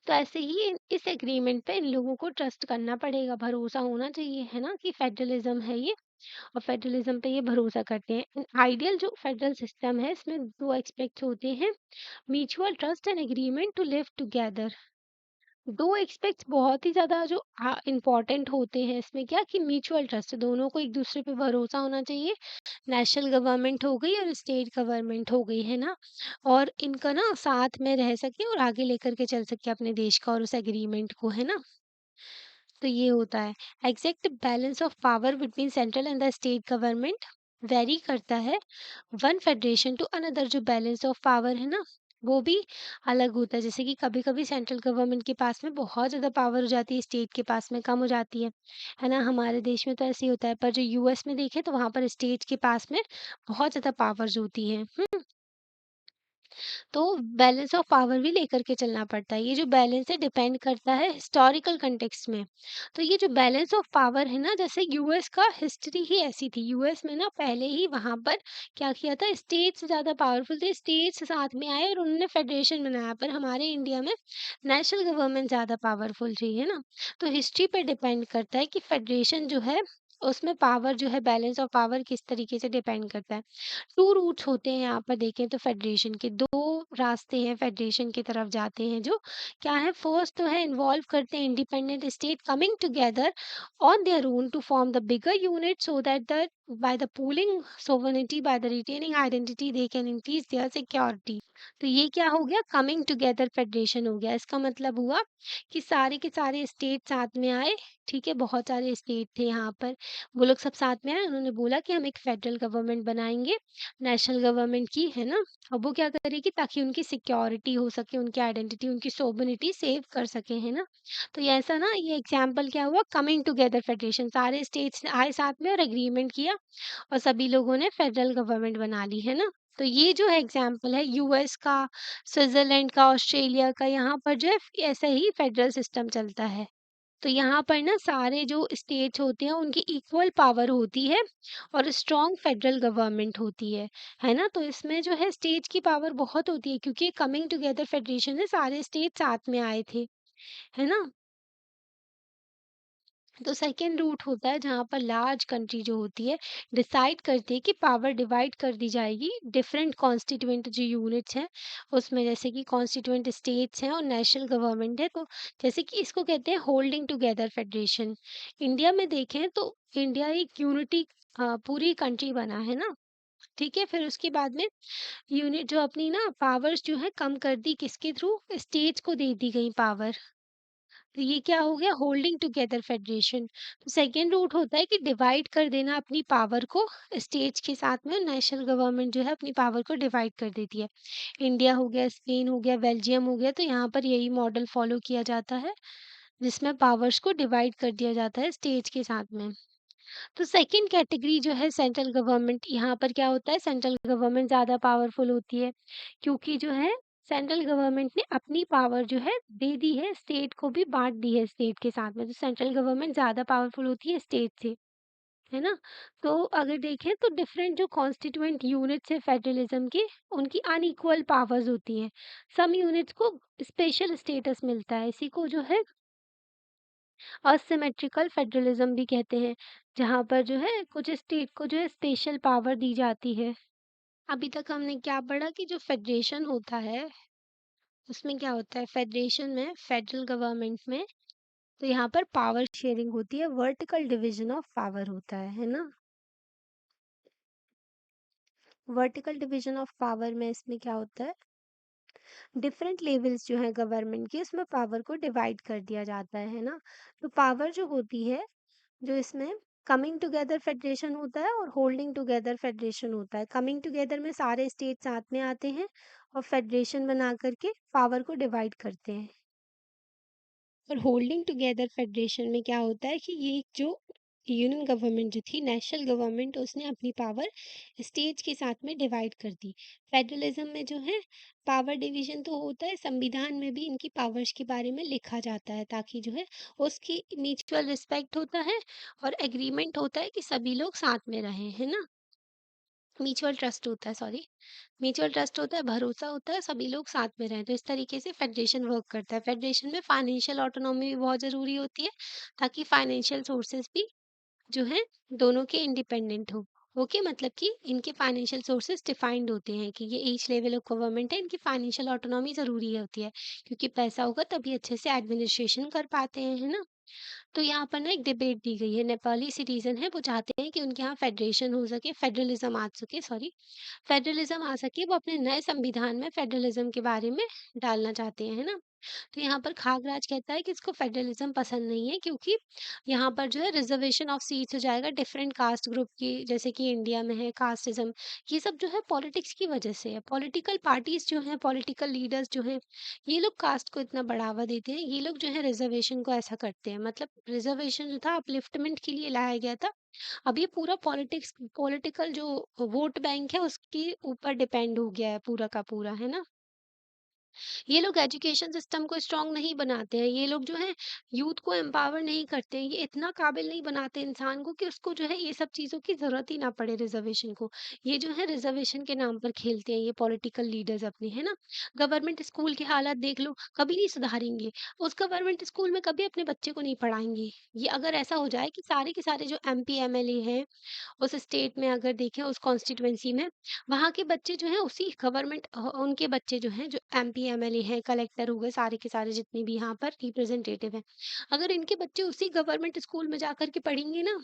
तो ऐसे ही इस एग्रीमेंट पे इन लोगों को ट्रस्ट करना पड़ेगा, भरोसा होना चाहिए, है ना? कि फेडरलिज्म है ये, और फेडरलिज्म पे ये भरोसा करते हैं। आइडियल जो फेडरल सिस्टम है इसमें दो एस्पेक्ट्स होते हैं, mutual trust and agreement to live together. दो एस्पेक्ट्स बहुत ही ज्यादा जो इम्पोर्टेंट होते हैं इसमें, क्या कि म्यूचुअल ट्रस्ट, दोनों को एक दूसरे पे भरोसा होना चाहिए। नेशनल गवर्नमेंट हो गई और स्टेट गवर्नमेंट हो गई, है ना? और इनका ना साथ में रह सके और आगे लेकर के चल सके अपने देश का और उस एग्रीमेंट को, है ना? तो ये होता है। Exact balance of power between central and the state government very करता है वन फेडरेशन टू अनदर। जो बैलेंस ऑफ पावर है ना, वो भी अलग होता है। जैसे कि कभी कभी सेंट्रल गवर्नमेंट के पास में बहुत ज़्यादा पावर हो जाती है, स्टेट के पास में कम हो जाती है ना? हमारे देश में तो ऐसे ही होता है, पर जो यूएस में देखें तो वहाँ पर स्टेट के पास में बहुत ज़्यादा पावर्स होती हैं। तो बैलेंस ऑफ पावर भी लेकर के चलना पड़ता है। ये जो बैलेंस है डिपेंड करता है हिस्टोरिकल कंटेक्स्ट में। तो ये जो बैलेंस ऑफ पावर है ना, जैसे यूएस का हिस्ट्री ही ऐसी थी। यूएस में ना पहले ही वहां पर क्या किया था, स्टेट्स ज्यादा पावरफुल थे, स्टेट्स साथ में आए और उन्होंने फेडरेशन बनाया। पर हमारे इंडिया में नेशनल गवर्नमेंट ज्यादा पावरफुल थी, है ना? तो हिस्ट्री पे डिपेंड करता है कि फेडरेशन जो है उसमें पावर जो है, बैलेंस ऑफ पावर किस तरीके से डिपेंड करता है। टू रूट्स होते हैं यहाँ पर देखें तो, फेडरेशन के दो रास्ते हैं फेडरेशन की तरफ जाते हैं। जो क्या है, फर्स्ट तो है इन्वॉल्व करते हैं independent state coming together on their own to form the bigger unit, so that the by the pooling sovereignty, by the retaining identity, they can increase their security। तो ये क्या हो गया, कमिंग टुगेदर फेडरेशन हो गया। इसका मतलब हुआ कि सारे के सारे स्टेट साथ में आए। ठीक है, बहुत सारे स्टेट थे यहाँ पर, वो लोग सब साथ में आए, उन्होंने बोला कि हम एक फेडरल गवर्नमेंट बनाएंगे, नेशनल गवर्नमेंट की, है ना? अब वो क्या करेगी, ताकि उनकी सिक्योरिटी हो सके, उनकी आइडेंटिटी, उनकी सोबनिटी सेव कर सके, है ना? तो ये ऐसा ना, ये एग्जाम्पल क्या हुआ, कमिंग टुगेदर फेडरेशन, सारे स्टेट्स आए साथ में और एग्रीमेंट किया और सभी लोगों ने फेडरल गवर्नमेंट बना ली, है ना? तो ये जो है एग्जाम्पल है यूएस का, स्विट्जरलैंड का, ऑस्ट्रेलिया का, यहाँ पर जो है ऐसा ही फेडरल सिस्टम चलता है। तो यहाँ पर ना सारे जो स्टेट्स होते हैं उनकी इक्वल पावर होती है और स्ट्रॉन्ग फेडरल गवर्नमेंट होती है ना? तो इसमें जो है स्टेट्स की पावर बहुत होती है, क्योंकि कमिंग टुगेदर फेडरेशन है, सारे स्टेट साथ में आए थे, है ना? तो सेकेंड रूट होता है जहाँ पर लार्ज कंट्री जो होती है डिसाइड करती है कि पावर डिवाइड कर दी जाएगी डिफरेंट कॉन्स्टिट्यूएंट जो यूनिट्स हैं उसमें, जैसे कि कॉन्स्टिट्यूएंट स्टेट्स हैं और नेशनल गवर्नमेंट है। तो जैसे कि इसको कहते हैं होल्डिंग टुगेदर फेडरेशन। इंडिया में देखें तो इंडिया एक यूनिटी पूरी कंट्री बना है ना, ठीक है? फिर उसके बाद में यूनिट जो अपनी ना पावर्स जो है कम कर दी, किसके थ्रू? स्टेट्स को दे दी गई पावर। तो ये क्या हो गया? Holding together federation. तो सेकंड रूट होता है कि डिवाइड कर देना अपनी पावर को स्टेट्स के साथ में, नेशनल गवर्नमेंट जो है अपनी पावर को डिवाइड कर देती है। इंडिया हो गया, स्पेन हो गया, बेल्जियम हो गया, तो यहाँ पर यही मॉडल फॉलो किया जाता है, जिसमें पावर्स को डिवाइड कर दिया जाता है स्टेट्स के साथ में। तो सेकंड कैटेगरी जो है सेंट्रल गवर्नमेंट, यहाँ पर क्या होता है? सेंट्रल गवर्नमेंट ज़्यादा पावरफुल होती है, क्योंकि जो है सेंट्रल गवर्नमेंट ने अपनी पावर जो है दे दी है, स्टेट को भी बाँट दी है स्टेट के साथ में। तो सेंट्रल गवर्नमेंट ज़्यादा पावरफुल होती है स्टेट से, है ना? तो अगर देखें तो डिफरेंट जो कॉन्स्टिट्यूएंट यूनिट्स है फेडरलिज्म के, उनकी अनइक्वल पावर्स होती हैं। सम यूनिट्स को स्पेशल स्टेटस मिलता है, इसी को जो है असिमेट्रिकल फेडरलिज्म भी कहते हैं, जहाँ पर जो है कुछ स्टेट को जो है स्पेशल पावर दी जाती है। अभी तक हमने क्या पढ़ा कि जो फेडरेशन होता है, उसमें क्या होता है? फेडरेशन में, फेडरल गवर्नमेंट में, तो यहाँ पर पावर शेयरिंग होती है, वर्टिकल डिवीजन ऑफ पावर होता है ना? वर्टिकल डिवीजन ऑफ पावर में इसमें क्या होता है? डिफरेंट लेवल्स जो है गवर्नमेंट की, उसमें पावर को डिवाइड कर दिया जाता है ना? तो पावर जो होती है, जो इसमें कमिंग टुगेदर फेडरेशन होता है और होल्डिंग टुगेदर फेडरेशन होता है। कमिंग टुगेदर में सारे स्टेट साथ में आते हैं और फेडरेशन बना करके पावर को डिवाइड करते हैं। और होल्डिंग टुगेदर फेडरेशन में क्या होता है कि ये जो यूनियन गवर्नमेंट जो थी, नेशनल गवर्नमेंट, उसने अपनी पावर स्टेट्स के साथ में डिवाइड कर दी। फेडरलिज्म में जो है पावर डिवीजन तो होता है, संविधान में भी इनकी पावर्स के बारे में लिखा जाता है, ताकि जो है उसकी म्यूचुअल रिस्पेक्ट होता है और एग्रीमेंट होता है कि सभी लोग साथ में रहें, है ना? म्यूचुअल ट्रस्ट होता है, सॉरी, म्यूचुअल ट्रस्ट होता है, भरोसा होता है, सभी लोग साथ में रहें। तो इस तरीके से फेडरेशन वर्क करता है। फेडरेशन में फाइनेंशियल ऑटोनॉमी भी बहुत ज़रूरी होती है, ताकि फाइनेंशियल सोर्सेज़ भी जो है दोनों के इंडिपेंडेंट हो। ओके, मतलब कि इनके फाइनेंशियल सोर्सेज डिफाइंड होते हैं कि ये ईच लेवल ऑफ गवर्नमेंट है, इनकी फाइनेंशियल ऑटोनॉमी ज़रूरी होती है, क्योंकि पैसा होगा तभी अच्छे से एडमिनिस्ट्रेशन कर पाते हैं, है ना? तो यहाँ पर ना एक डिबेट दी गई है, नेपाली सिटीजन है, वो चाहते हैं कि उनके यहाँ फेडरेशन हो सके, फेडरलिज्म आ सके, सॉरी, फेडरलिज्म आ सके, वो अपने नए संविधान में फेडरलिज्म के बारे में डालना चाहते हैं, है ना? तो यहाँ पर खागराज कहता है कि इसको फेडरलिज्म पसंद नहीं है, क्योंकि यहाँ पर जो है रिजर्वेशन ऑफ सीट्स हो जाएगा डिफरेंट कास्ट ग्रुप की, जैसे कि इंडिया में है कास्टिज्म। ये सब जो है पॉलिटिक्स की वजह से है। पॉलिटिकल पार्टीज जो हैं, पॉलिटिकल लीडर्स जो हैं, ये लोग कास्ट को इतना बढ़ावा देते हैं, ये लोग जो है रिजर्वेशन को ऐसा करते हैं। मतलब रिजर्वेशन जो था अपलिफ्टमेंट के लिए लाया गया था, अब ये पूरा पॉलिटिक्स, पॉलिटिकल जो वोट बैंक है उसके ऊपर डिपेंड हो गया है पूरा का पूरा, है ना? ये लोग एजुकेशन सिस्टम को स्ट्रांग नहीं बनाते हैं, ये लोग जो है यूथ को एम्पावर नहीं करते हैं, ये इतना काबिल नहीं बनाते इंसान को कि उसको जो है ये सब चीज़ों की ज़रूरत ही ना पड़े रिजर्वेशन को। ये जो है रिजर्वेशन के नाम पर खेलते हैं ये पॉलिटिकल लीडर्स अपने, है ना? गवर्नमेंट स्कूल की हालत देख लो, कभी नहीं सुधारेंगे। उस गवर्नमेंट स्कूल में कभी अपने बच्चे को नहीं पढ़ाएँगे। ये अगर ऐसा हो जाए कि सारे के सारे जो एमपी, एमएलए हैं, उस स्टेट में अगर देखें, उस कॉन्स्टिट्यूएंसी में, वहाँ के बच्चे जो हैं उसी गवर्नमेंट उनके बच्चे जो हैं, जो एमपी, एमएलए हैं, कलेक्टर हो गए, सारे के सारे जितने भी यहाँ पर रिप्रेजेंटेटिव हैं, अगर इनके बच्चे उसी गवर्नमेंट स्कूल में जाकर के पढ़ेंगे ना,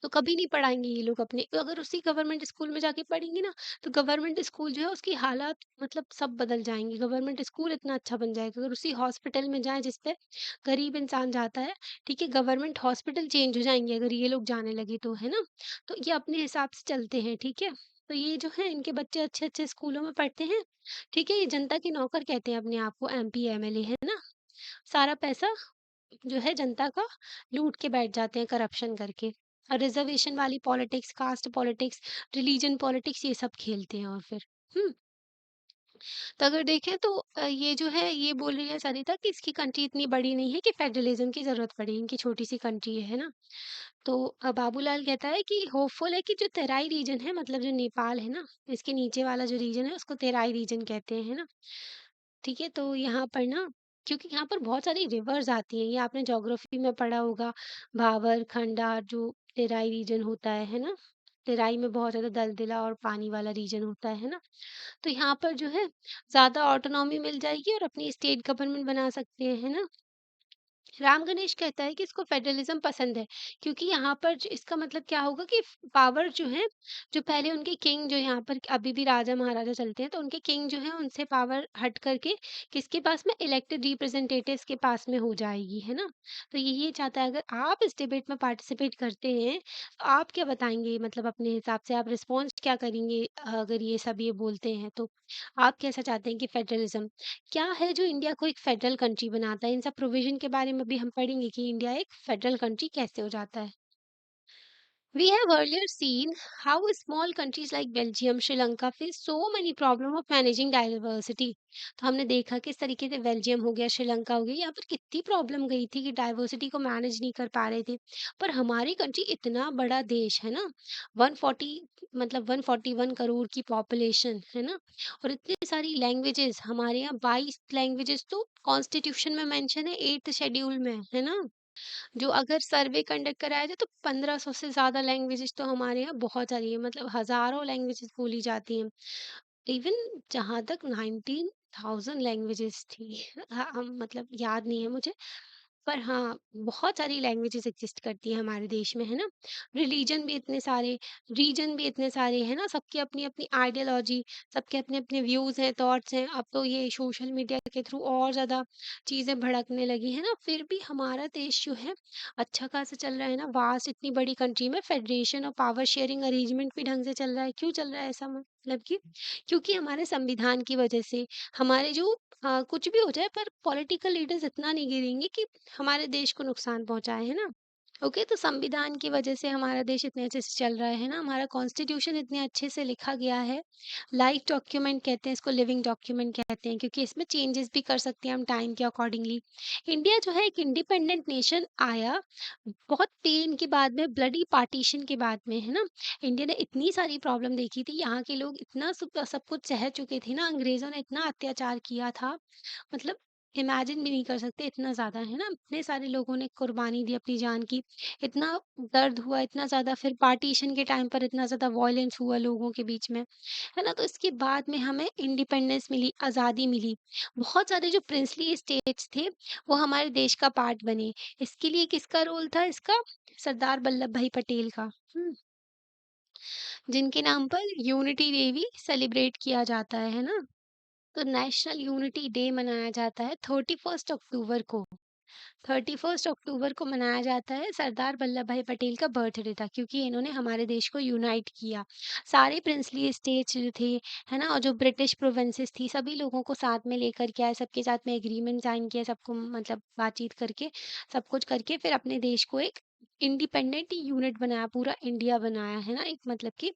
तो कभी नहीं पढ़ाएँगे ये लोग अपने। अगर उसी गवर्नमेंट स्कूल में जाके पढ़ेंगे ना, तो गवर्नमेंट स्कूल जो है उसकी हालात मतलब सब बदल जाएँगी। गवर्नमेंट स्कूल इतना अच्छा बन जाएगा। अगर उसी हॉस्पिटल में जाएँ जिस पे गरीब इंसान जाता है, ठीक है? गवर्नमेंट हॉस्पिटल चेंज हो जाएँगे अगर ये लोग जाने लगे तो, है ना? तो ये अपने हिसाब से चलते हैं, ठीक है? तो ये जो है इनके बच्चे अच्छे-अच्छे स्कूलों में पढ़ते हैं, ठीक है? ये जनता के नौकर कहते हैं अपने आप को, एमपी, एमएलए, है ना? सारा पैसा जो है जनता का लूट के बैठ जाते हैं करप्शन करके। और रिजर्वेशन वाली politics, caste politics, religion politics, ये सब खेलते हैं और फिर हुँ। तो अगर देखें तो ये जो है ये बोल रही है सरिता कि इसकी कंट्री इतनी बड़ी नहीं है कि फेडरलिज्म की ज़रूरत पड़े, इनकी छोटी-सी कंट्री है ना? तो बाबूलाल कहता है कि होपफुल है कि जो तेराई रीजन है, मतलब जो नेपाल है ना, इसके नीचे वाला जो रीजन है उसको तेराई रीजन कहते हैं, है ना? ठीक है, तो यहाँ पर ना, क्योंकि यहाँ पर बहुत सारी रिवर्स आती हैं, ये आपने ज्योग्राफी में पढ़ा होगा, भाबर, खंडार, जो तेराई रीजन होता है ना? तेराई में बहुत ज़्यादा दलदला और पानी वाला रीजन होता है ना? तो यहाँ पर जो है ज़्यादा ऑटोनॉमी मिल जाएगी और अपनी स्टेट गवर्नमेंट बना सकते हैं, है ना? राम गणेश कहता है कि इसको फेडरलिज्म पसंद है, क्योंकि यहाँ पर इसका मतलब क्या होगा कि पावर जो है, जो पहले उनके किंग जो यहाँ पर अभी भी राजा महाराजा चलते हैं, तो उनके किंग जो है उनसे पावर हट करके किसके पास में, इलेक्टेड रिप्रेजेंटेटिव्स के पास में हो जाएगी, है ना। तो ये चाहता है, अगर आप इस डिबेट में पार्टिसिपेट करते हैं तो आप क्या बताएंगे, मतलब अपने हिसाब से आप रिस्पॉन्स क्या करेंगे, अगर ये सब ये बोलते हैं तो आप कैसा चाहते हैं कि फेडरलिज्म क्या है जो इंडिया को एक फेडरल कंट्री बनाता है? इन सब प्रोविज़न के बारे में भी हम पढ़ेंगे कि इंडिया एक फेडरल कंट्री कैसे हो जाता है। We have earlier seen how small countries like Belgium, Sri Lanka face so many problems of managing diversity. तो हमने देखा किस तरीके से बेल्जियम हो गया, श्रीलंका हो गया, यहाँ पर कितनी प्रॉब्लम गई थी कि डाइवर्सिटी को मैनेज नहीं कर पा रहे थे। पर हमारी कंट्री इतना बड़ा देश है ना, 140 मतलब 141 करोड़ की पॉपुलेशन है ना, और इतनी सारी लैंग्वेजेस हमारे यहाँ, 22 लैंग्वेजेस तो कॉन्स्टिट्यूशन में मेंशन है, 8th शेड्यूल में है ना। जो अगर सर्वे कंडक्ट कराया जाए तो 1500 से ज़्यादा लैंग्वेजेस तो हमारे यहाँ बहुत सारी है, मतलब हज़ारों लैंग्वेजेस बोली जाती हैं। इवन जहाँ तक 19,000 लैंग्वेजेस थी। हम मतलब याद नहीं है मुझे, पर हाँ, बहुत सारी लैंग्वेजेस एक्सिस्ट करती हैं हमारे देश में, है ना? रिलीजन भी इतने सारे, रीजन भी इतने सारे, है ना? सबकी अपनी-अपनी आइडियोलॉजी, सबके अपने-अपने व्यूज़ हैं, थॉट्स हैं। अब तो ये सोशल मीडिया के थ्रू और ज़्यादा चीज़ें भड़कने लगी हैं ना, फिर भी हमारा देश जो है अच्छा खासा चल रहा है ना, वास्ट इतनी बड़ी कंट्री में फेडरेशन और पावर शेयरिंग अरेंजमेंट भी ढंग से चल रहा है। क्यों चल रहा है ऐसा, मतलब कि क्योंकि हमारे संविधान की वजह से, हमारे जो कुछ भी हो जाए पर पॉलिटिकल लीडर्स इतना नहीं गिरेंगे कि हमारे देश को नुकसान पहुँचाए, है ना? ओके, तो संविधान की वजह से हमारा देश इतने अच्छे से चल रहा है ना, हमारा कॉन्स्टिट्यूशन इतने अच्छे से लिखा गया है। लाइफ डॉक्यूमेंट कहते हैं इसको, लिविंग डॉक्यूमेंट कहते हैं, क्योंकि इसमें चेंजेस भी कर सकते हैं हम टाइम के अकॉर्डिंगली। इंडिया जो है एक इंडिपेंडेंट नेशन आया बहुत पेन के बाद में, ब्लडी पार्टीशन के बाद में, है ना। इंडिया ने इतनी सारी प्रॉब्लम देखी थी, यहाँ के लोग इतना सब कुछ सह चुके थे ना, अंग्रेजों ने इतना अत्याचार किया था, मतलब इमेजिन भी नहीं कर सकते, इतना ज़्यादा, है ना? इतने सारे लोगों ने कुर्बानी दी अपनी जान की, इतना दर्द हुआ, इतना ज़्यादा, फिर पार्टीशन के टाइम पर इतना ज़्यादा वॉयलेंस हुआ लोगों के बीच में, है ना? तो इसके बाद में हमें इंडिपेंडेंस मिली, आज़ादी मिली। बहुत सारे जो प्रिंसली स्टेट्स थे, वो हमारे देश का पार्ट बने। इसके लिए किसका रोल था इसका? सरदार वल्लभ भाई पटेल का। हुँ, जिनके नाम पर यूनिटी डे भी सेलिब्रेट किया जाता है ना? तो नेशनल यूनिटी डे मनाया जाता है 31st अक्टूबर को। 31st अक्टूबर को मनाया जाता है, सरदार वल्लभ भाई पटेल का बर्थडे था, क्योंकि इन्होंने हमारे देश को यूनाइट किया। सारे प्रिंसली स्टेट्स जो थे, है ना? और जो ब्रिटिश प्रोविंसेस थी, सभी लोगों को साथ में लेकर के आए, सबके साथ में एग्रीमेंट साइन किया, सबको मतलब बातचीत करके, सब कुछ करके फिर अपने देश को एक इंडिपेंडेंट यूनिट बनाया, पूरा इंडिया बनाया, है ना? एक मतलब कि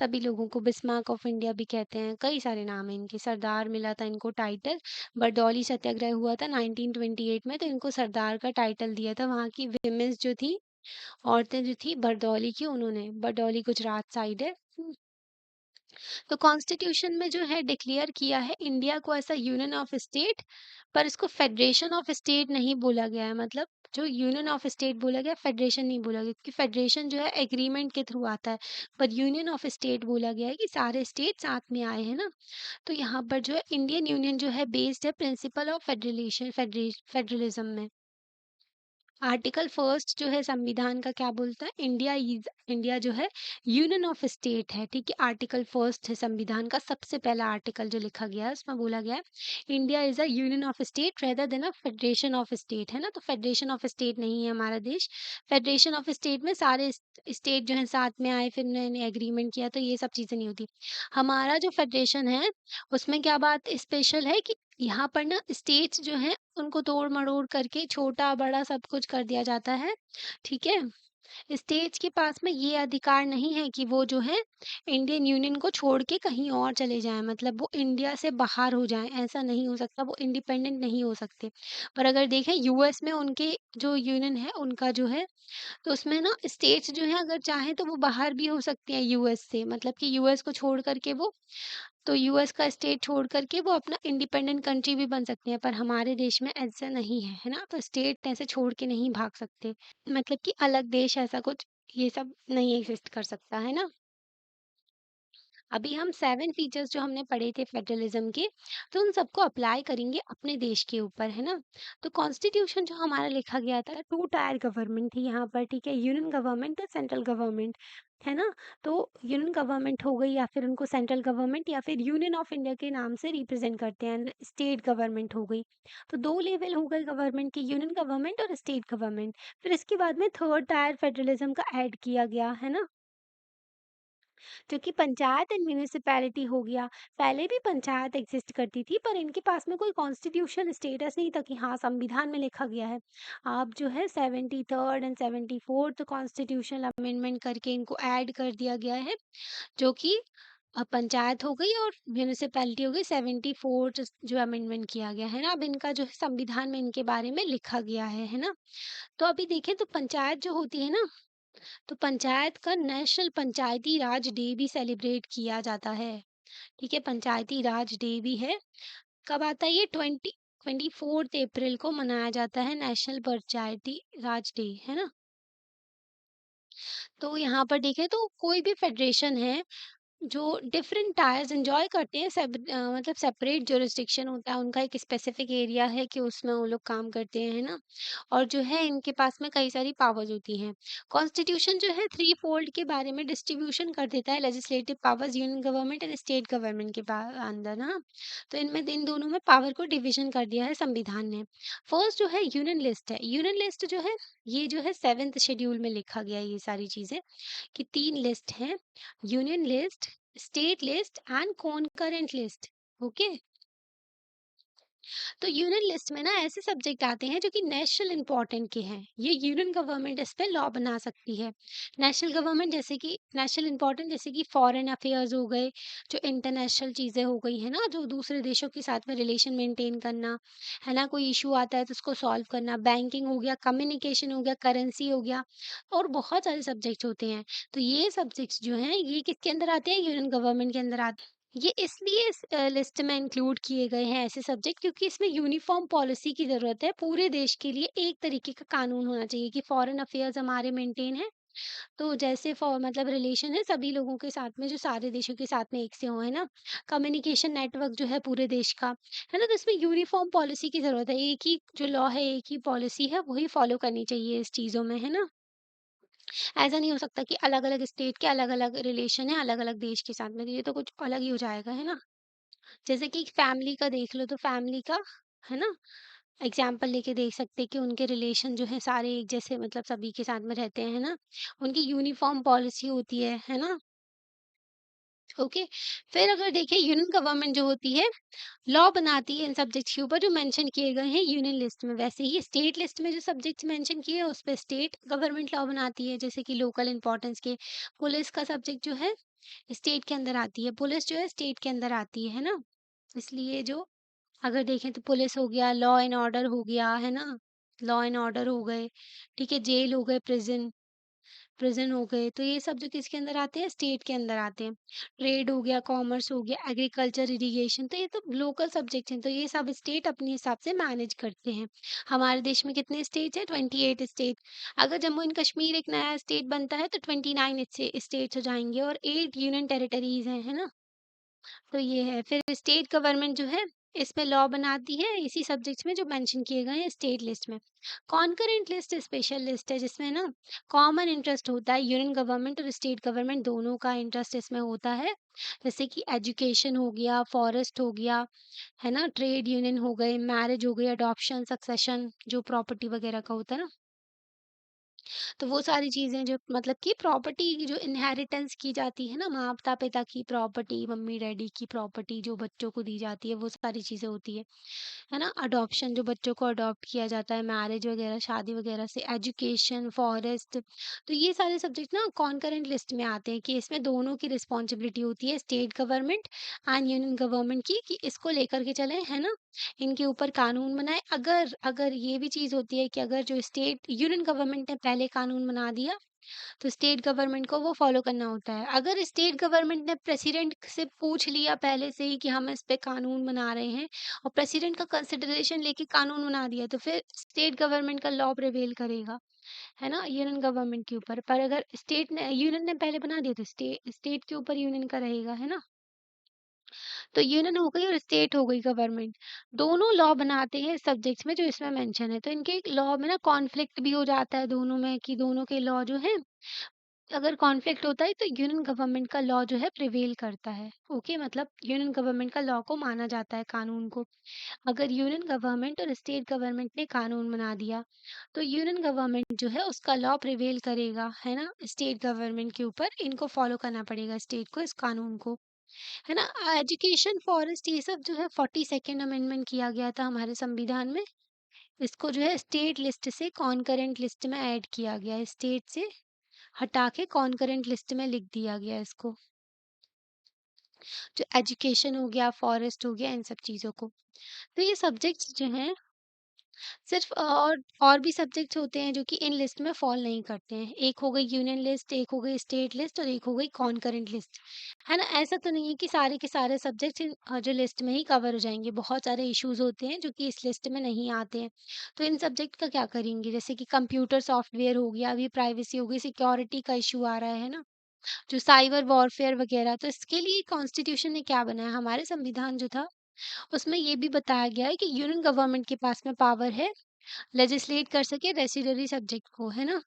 सभी लोगों को बिस्मार्क ऑफ इंडिया भी कहते हैं, कई सारे नाम हैं इनके, सरदार मिला था इनको टाइटल। बरदौली सत्याग्रह हुआ था 1928 में, तो इनको सरदार का टाइटल दिया था। वहाँ की विमेन्स जो थी, औरतें जो थी बरदौली की, उन्होंने, बरदौली गुजरात साइड है। तो कॉन्स्टिट्यूशन में जो है डिक्लेयर किया है इंडिया को ऐसा यूनियन ऑफ स्टेट, पर इसको फेडरेशन ऑफ स्टेट नहीं बोला गया है, मतलब जो यूनियन ऑफ स्टेट बोला गया, फेडरेशन नहीं बोला गया, क्योंकि फेडरेशन जो है एग्रीमेंट के थ्रू आता है, पर यूनियन ऑफ स्टेट बोला गया है कि सारे स्टेट साथ में आए हैं ना। तो यहाँ पर जो है इंडियन यूनियन जो है बेस्ड है प्रिंसिपल ऑफ फेडरेशन, फेडरलिज्म में। आर्टिकल फर्स्ट जो है संविधान का क्या बोलता है, इंडिया जो है यूनियन ऑफ स्टेट है, ठीक है। आर्टिकल फर्स्ट है संविधान का, सबसे पहला आर्टिकल जो लिखा गया है उसमें बोला गया है India is a union of state rather than a federation of state, है ना। तो फेडरेशन ऑफ स्टेट नहीं है हमारा देश। फेडरेशन ऑफ स्टेट में सारे स्टेट जो है साथ में आए, फिर उन्होंने एग्रीमेंट किया, तो ये सब चीजें नहीं होती। हमारा जो फेडरेशन है उसमें क्या बात स्पेशल है कि यहाँ पर ना स्टेट्स जो हैं उनको तोड़-मड़ोड़ करके छोटा-बड़ा सब कुछ कर दिया जाता है, ठीक है? स्टेट्स के पास में ये अधिकार नहीं है कि वो जो है इंडियन यूनियन को छोड़ के कहीं और चले जाएँ, मतलब वो इंडिया से बाहर हो जाएँ, ऐसा नहीं हो सकता, वो इंडिपेंडेंट नहीं हो सकते। पर अगर देखें यूएस में उनके जो यूनियन है उनका जो है, तो उसमें ना स्टेट्स जो हैं अगर चाहें तो वो बाहर भी हो सकती हैं यूएस से, मतलब कि यूएस को छोड़ कर के वो, तो यूएस का स्टेट छोड़ कर के वो अपना इंडिपेंडेंट कंट्री भी बन सकती हैं, पर हमारे देश में ऐसा नहीं है, है ना? तो स्टेट ऐसे छोड़ के नहीं भाग सकते। मतलब कि अलग देश ऐसा कुछ ये सब नहीं एग्ज़िस्ट कर सकता, है ना? अभी हम 7 फीचर्स जो हमने पढ़े थे फेडरलिज्म के, तो उन सबको अप्लाई करेंगे अपने देश के ऊपर, है ना? तो कॉन्स्टिट्यूशन जो हमारा लिखा गया था, 2 टायर गवर्नमेंट थी यहाँ पर, ठीक है? यूनियन गवर्नमेंट और सेंट्रल गवर्नमेंट, है ना? तो यूनियन गवर्नमेंट हो गई, या फिर उनको सेंट्रल गवर्नमेंट या फिर यूनियन ऑफ इंडिया के नाम से रिप्रेजेंट करते हैं। स्टेट गवर्नमेंट हो गई। तो 2 लेवल हो गए गवर्नमेंट के, यूनियन गवर्नमेंट और स्टेट गवर्नमेंट। फिर इसके बाद में थर्ड टायर फेडरलिज्म का ऐड किया गया, है ना? जो कि पंचायत एंड म्युनिसिपैलिटी हो गया। पहले भी पंचायत एग्जिस्ट करती थी, पर इनके पास में कोई कॉन्स्टिट्यूशन स्टेटस नहीं था कि हाँ, संविधान में लिखा गया है। अब जो है 73rd and 74th constitutional amendment करके इनको ऐड कर दिया गया है, जो कि पंचायत हो गई और म्युनिसिपैलिटी हो गई। 74th जो अमेंडमेंट किया गया है ना, अब इनका जो है संविधान में इनके बारे में लिखा गया है ना? तो अभी देखें तो पंचायत जो होती है ना, तो पंचायत का नेशनल पंचायती राज डे भी सेलिब्रेट किया जाता है। ठीक है, पंचायती राज डे भी है। कब आता है ये? 24th अप्रैल को मनाया जाता है नेशनल पंचायती राज डे, है ना? तो यहाँ पर देखें तो कोई भी फेडरेशन है जो डिफरेंट टायर्स एंजॉय करते हैं, मतलब सेपरेट ज्यूरिसडिक्शन होता है उनका, एक स्पेसिफिक एरिया है कि उसमें वो लोग काम करते हैं, है ना? और जो है इनके पास में कई सारी पावर्स होती हैं। कॉन्स्टिट्यूशन जो है थ्री फोल्ड के बारे में डिस्ट्रीब्यूशन कर देता है, legislative powers union government and state government के अंदर ना। तो इनमें इन दोनों में पावर को डिवीजन कर दिया है संविधान ने। फर्स्ट जो है यूनियन लिस्ट है। यूनियन लिस्ट जो है, ये जो है 7th शेड्यूल में लिखा गया है ये सारी चीजें, कि 3 लिस्ट हैं, union list, state list and concurrent list. Okay. तो यूनियन लिस्ट में ना ऐसे सब्जेक्ट आते हैं जो कि नेशनल इंपॉर्टेंट के हैं, ये यूनियन गवर्नमेंट इस पे लॉ बना सकती है। नेशनल गवर्नमेंट जैसे कि नेशनल इंपॉर्टेंट, जैसे कि फॉरेन अफेयर्स हो गए, जो इंटरनेशनल चीजें हो गई है ना, जो दूसरे देशों के साथ में रिलेशन मेंटेन करना, है ना? कोई इशू आता है तो उसको सॉल्व करना, बैंकिंग हो गया, कम्युनिकेशन हो गया, करेंसी हो गया, और बहुत सारे सब्जेक्ट होते हैं। तो ये सब्जेक्ट्स जो हैं ये किसके अंदर आते हैं? यूनियन गवर्नमेंट के अंदर आते हैं। ये इसलिए इस लिस्ट में इंक्लूड किए गए हैं ऐसे सब्जेक्ट, क्योंकि इसमें यूनिफॉर्म पॉलिसी की ज़रूरत है। पूरे देश के लिए एक तरीके का कानून होना चाहिए कि फॉरेन अफेयर्स हमारे मेंटेन है, तो जैसे फॉर मतलब रिलेशन है सभी लोगों के साथ में, जो सारे देशों के साथ में एक से हो, है ना? कम्युनिकेशन नेटवर्क जो है पूरे देश का, है ना? तो इसमें यूनिफॉर्म पॉलिसी की ज़रूरत है। एक ही जो लॉ है, एक ही पॉलिसी है, वही फॉलो करनी चाहिए इस चीज़ों में, है ना? ऐसा नहीं हो सकता कि अलग-अलग स्टेट के अलग-अलग रिलेशन है अलग-अलग देश के साथ में, तो ये तो कुछ अलग ही हो जाएगा, है ना? जैसे कि फैमिली का देख लो, तो फैमिली का, है ना? एग्जाम्पल लेके देख सकते हैं कि उनके रिलेशन जो है सारे एक जैसे, मतलब सभी के साथ में रहते हैं, है ना? उनकी यूनिफॉर्म पॉलिसी होती है ना? ओके। फिर अगर देखें यूनियन गवर्नमेंट जो होती है, लॉ बनाती है इन सब्जेक्ट्स के ऊपर जो मेंशन किए गए हैं यूनियन लिस्ट में। वैसे ही स्टेट लिस्ट में जो सब्जेक्ट्स मेंशन किए हैं उस पे स्टेट गवर्नमेंट लॉ बनाती है, जैसे कि लोकल इंपॉर्टेंस के। पुलिस का सब्जेक्ट जो है स्टेट के अंदर आती है, पुलिस जो है स्टेट के अंदर आती है ना? इसलिए जो अगर देखें तो पुलिस हो गया, लॉ एंड ऑर्डर हो गया, है ना? लॉ एंड ऑर्डर हो गए, ठीक है, जेल हो गए, प्रिज़न प्रिज़न हो गए, तो ये सब जो किसके अंदर आते हैं? स्टेट के अंदर आते हैं। ट्रेड हो गया, कॉमर्स हो गया, एग्रीकल्चर, इरिगेशन, तो ये तो लोकल सब्जेक्ट हैं, तो ये सब स्टेट अपने हिसाब से मैनेज करते हैं। हमारे देश में कितने स्टेट्स हैं? 28 स्टेट। अगर जम्मू एंड कश्मीर एक नया स्टेट बनता है तो 29 स्टेट्स हो जाएँगे और 8 यूनियन टेरिटरीज़ हैं, है ना? तो ये है। फिर स्टेट गवर्नमेंट जो है इसमें लॉ बनाती है इसी सब्जेक्ट्स में जो मेंशन किए गए हैं स्टेट लिस्ट में। कॉन्करेंट लिस्ट स्पेशल लिस्ट है, जिसमें ना कॉमन इंटरेस्ट होता है, यूनियन गवर्नमेंट और स्टेट गवर्नमेंट दोनों का इंटरेस्ट इसमें होता है। जैसे कि एजुकेशन हो गया, फॉरेस्ट हो गया, है ना? ट्रेड यूनियन हो गए, मैरिज हो गई, अडॉप्शन, सक्सेशन, जो प्रॉपर्टी वगैरह का होता है ना, तो वो सारी चीज़ें जो मतलब कि प्रॉपर्टी की जो इनहेरिटेंस की जाती है ना, माता-पिता की प्रॉपर्टी, मम्मी-डैडी की प्रॉपर्टी जो बच्चों को दी जाती है, वो सारी चीज़ें होती है ना? अडॉप्शन, जो बच्चों को अडॉप्ट किया जाता है, मैरिज वगैरह, शादी वगैरह से, एजुकेशन, फॉरेस्ट, तो ये सारे सब्जेक्ट ना कॉन्करेंट लिस्ट में आते हैं कि इसमें दोनों की रिस्पॉन्सिबिलिटी होती है, state government and union government की, कि इसको लेकर के चलें, है ना? इनके ऊपर कानून बनाएँ। अगर अगर ये भी चीज़ होती है कि अगर जो स्टेट यूनियन गवर्नमेंट ने पहले कानून बना दिया, तो स्टेट गवर्नमेंट को वो फॉलो करना होता है। अगर स्टेट गवर्नमेंट ने प्रेसिडेंट से पूछ लिया पहले से ही कि हम इस पे कानून बना रहे हैं, और प्रेसिडेंट का कंसिडरेशन लेके कानून बना दिया, तो फिर स्टेट गवर्नमेंट का लॉ प्रिवेल करेगा। है ना? यूनियन गवर्नमेंट के ऊपर। पर अगर स्टेट ने यूनियन ने पहले बना दिया तो स्टेट के ऊपर यूनियन का रहेगा, है ना? तो यूनियन हो गई और स्टेट हो गई गवर्नमेंट। दोनों लॉ बनाते हैं सब्जेक्ट्स में जो इसमें मेंशन है। तो इनके लॉ में ना कॉन्फ्लिक्ट भी हो जाता है दोनों में कि दोनों के लॉ जो हैं अगर कॉन्फ्लिक्ट होता है तो यूनियन गवर्नमेंट का लॉ जो है प्रिवेल करता है। ओके, मतलब यूनियन गवर्नमेंट का लॉ को माना जाता है कानून को। अगर यूनियन गवर्नमेंट और स्टेट गवर्नमेंट ने कानून बना दिया तो यूनियन गवर्नमेंट जो है उसका लॉ प्रिवेल करेगा, है ना? स्टेट गवर्नमेंट के ऊपर इनको फॉलो करना पड़ेगा स्टेट को, इस कानून को, है ना? एजुकेशन, फॉरेस्ट, ये सब जो है 42nd अमेंडमेंट किया गया था हमारे संविधान में। इसको जो है स्टेट लिस्ट से कॉन्करेंट लिस्ट में ऐड किया गया है। स्टेट से हटा के कॉन्करेंट लिस्ट में लिख दिया गया है इसको। जो एजुकेशन हो गया, फॉरेस्ट हो गया, इन सब चीज़ों को। तो ये सब्जेक्ट्स जो हैं सिर्फ़ और भी सब्जेक्ट्स होते हैं जो कि इन लिस्ट में फ़ॉल नहीं करते हैं। एक हो गई यूनियन लिस्ट, एक हो गई स्टेट लिस्ट और एक हो गई कॉन्करेंट लिस्ट। है ना? ऐसा तो नहीं है कि सारे के सारे सब्जेक्ट्स जो लिस्ट में ही कवर हो जाएँगे। बहुत सारे इश्यूज़ होते हैं जो कि इस लिस्ट में नहीं आते हैं। तो इन सब्जेक्ट का क्या करेंगे? जैसे कि कंप्यूटर सॉफ्टवेयर हो गया, अभी प्राइवेसी हो गई, सिक्योरिटी का इश्यू आ रहा है ना? जो साइबर वॉरफेयर वगैरह, तो इसके लिए कॉन्स्टिट्यूशन ने क्या बनाया, हमारे संविधान जो था उसमें ये भी बताया गया है कि यूनियन गवर्नमेंट के पास में पावर है लेजिस्लेट कर सके रेसिडरी सब्जेक्ट को, है ना?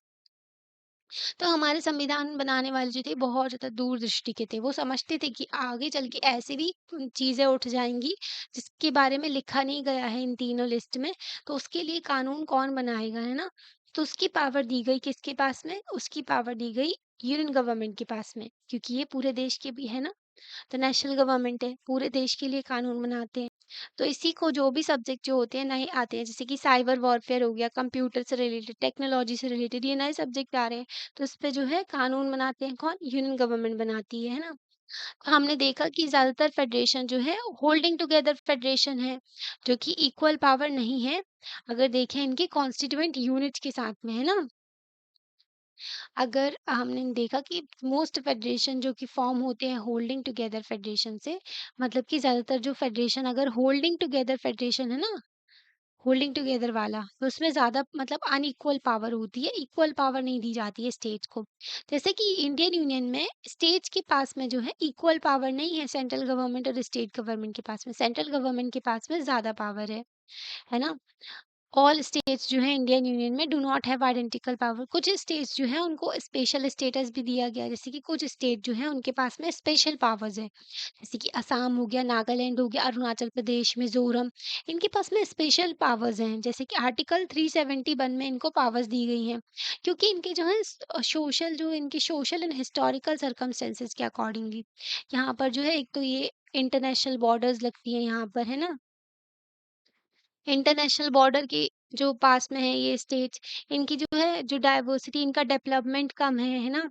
तो हमारे संविधान बनाने वाले जो थे बहुत ज़्यादा दूरदृष्टि के थे। वो समझते थे कि आगे चल के ऐसी भी चीज़ें उठ जाएँगी जिसके बारे में लिखा नहीं गया है इन तीनों लिस्ट में, तो उसके लिए कानून कौन बनाएगा, है ना? तो उसकी पावर दी गई किसके पास में? उसकी पावर दी गई यूनियन गवर्नमेंट के पास में, क्योंकि ये पूरे देश के भी है ना, तो नेशनल गवर्नमेंट है, पूरे देश के लिए कानून बनाते हैं। तो इसी को जो भी सब्जेक्ट जो होते हैं नए आते हैं, जैसे कि साइबर वॉरफेयर हो गया, कंप्यूटर से रिलेटेड, टेक्नोलॉजी से रिलेटेड, ये नए सब्जेक्ट आ रहे हैं। तो इस पे जो है कानून बनाते हैं कौन? यूनियन गवर्नमेंट बनाती है ना? हमने देखा कि ज़्यादातर फेडरेशन जो है होल्डिंग टुगेदर फेडरेशन है, जो कि इक्वल पावर नहीं है। अगर देखें इनके कॉन्स्टिट्यूएंट यूनिट्स के साथ में, है ना? अगर हमने देखा कि मोस्ट फेडरेशन जो कि फॉर्म होते हैं होल्डिंग टुगेदर फेडरेशन से, मतलब कि ज़्यादातर जो फेडरेशन अगर होल्डिंग टुगेदर फेडरेशन है ना, होल्डिंग टुगेदर वाला, तो उसमें ज़्यादा मतलब अनइक्वल पावर होती है, इक्वल पावर नहीं दी जाती है स्टेट्स को। जैसे कि इंडियन यूनियन में स्टेट्स के पास में जो है इक्वल पावर नहीं है सेंट्रल गवर्नमेंट और स्टेट गवर्नमेंट के पास में, सेंट्रल गवर्नमेंट के पास में ज़्यादा पावर है ना? ऑल स्टेट्स जो हैं इंडियन यूनियन में do not have identical power. कुछ स्टेट्स जो हैं उनको स्पेशल स्टेटस भी दिया गया है, जैसे कि कुछ स्टेट जो हैं उनके पास में स्पेशल पावर्स हैं, जैसे कि असम हो गया, नागालैंड हो गया, अरुणाचल प्रदेश, मिजोरम, इनके पास में स्पेशल पावर्स हैं। जैसे कि आर्टिकल 371 में इनको पावर्स दी गई हैं, क्योंकि इनके जो है सोशल जो इनके सोशल एंड हिस्टोरिकल सर्कमस्टेंसेस के अकॉर्डिंगली यहाँ पर जो है एक तो ये इंटरनेशनल बॉर्डर्स लगती हैं यहाँ पर, है ना? इंटरनेशनल बॉर्डर के जो पास में है ये स्टेट्स, इनकी जो है जो डाइवर्सिटी, इनका डेवलपमेंट कम है ना?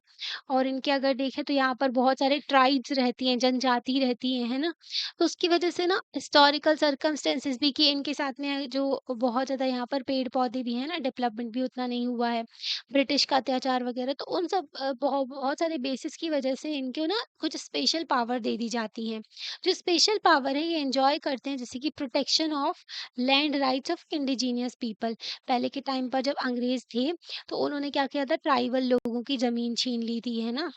और इनके अगर देखें तो यहाँ पर बहुत सारे ट्राइब्स रहती हैं, जनजाति रहती हैं, है ना? तो उसकी वजह से ना हिस्टोरिकल सर्कमस्टेंसेस भी कि इनके साथ में जो बहुत ज़्यादा यहाँ पर पेड़-पौधे भी हैं ना, डेवलपमेंट भी उतना नहीं हुआ है, ब्रिटिश का अत्याचार वगैरह, तो उन सब बहुत सारे बेसिस की वजह से इनको ना कुछ स्पेशल पावर दे दी जाती हैं। जो स्पेशल पावर है ये एन्जॉय करते हैं, जैसे कि protection of land rights of indigenous people. पहले के टाइम पर जब अंग्रेज थे तो उन्होंने क्या किया था, ट्राइबल लोगों की जमीन छीन ली थी, है ना?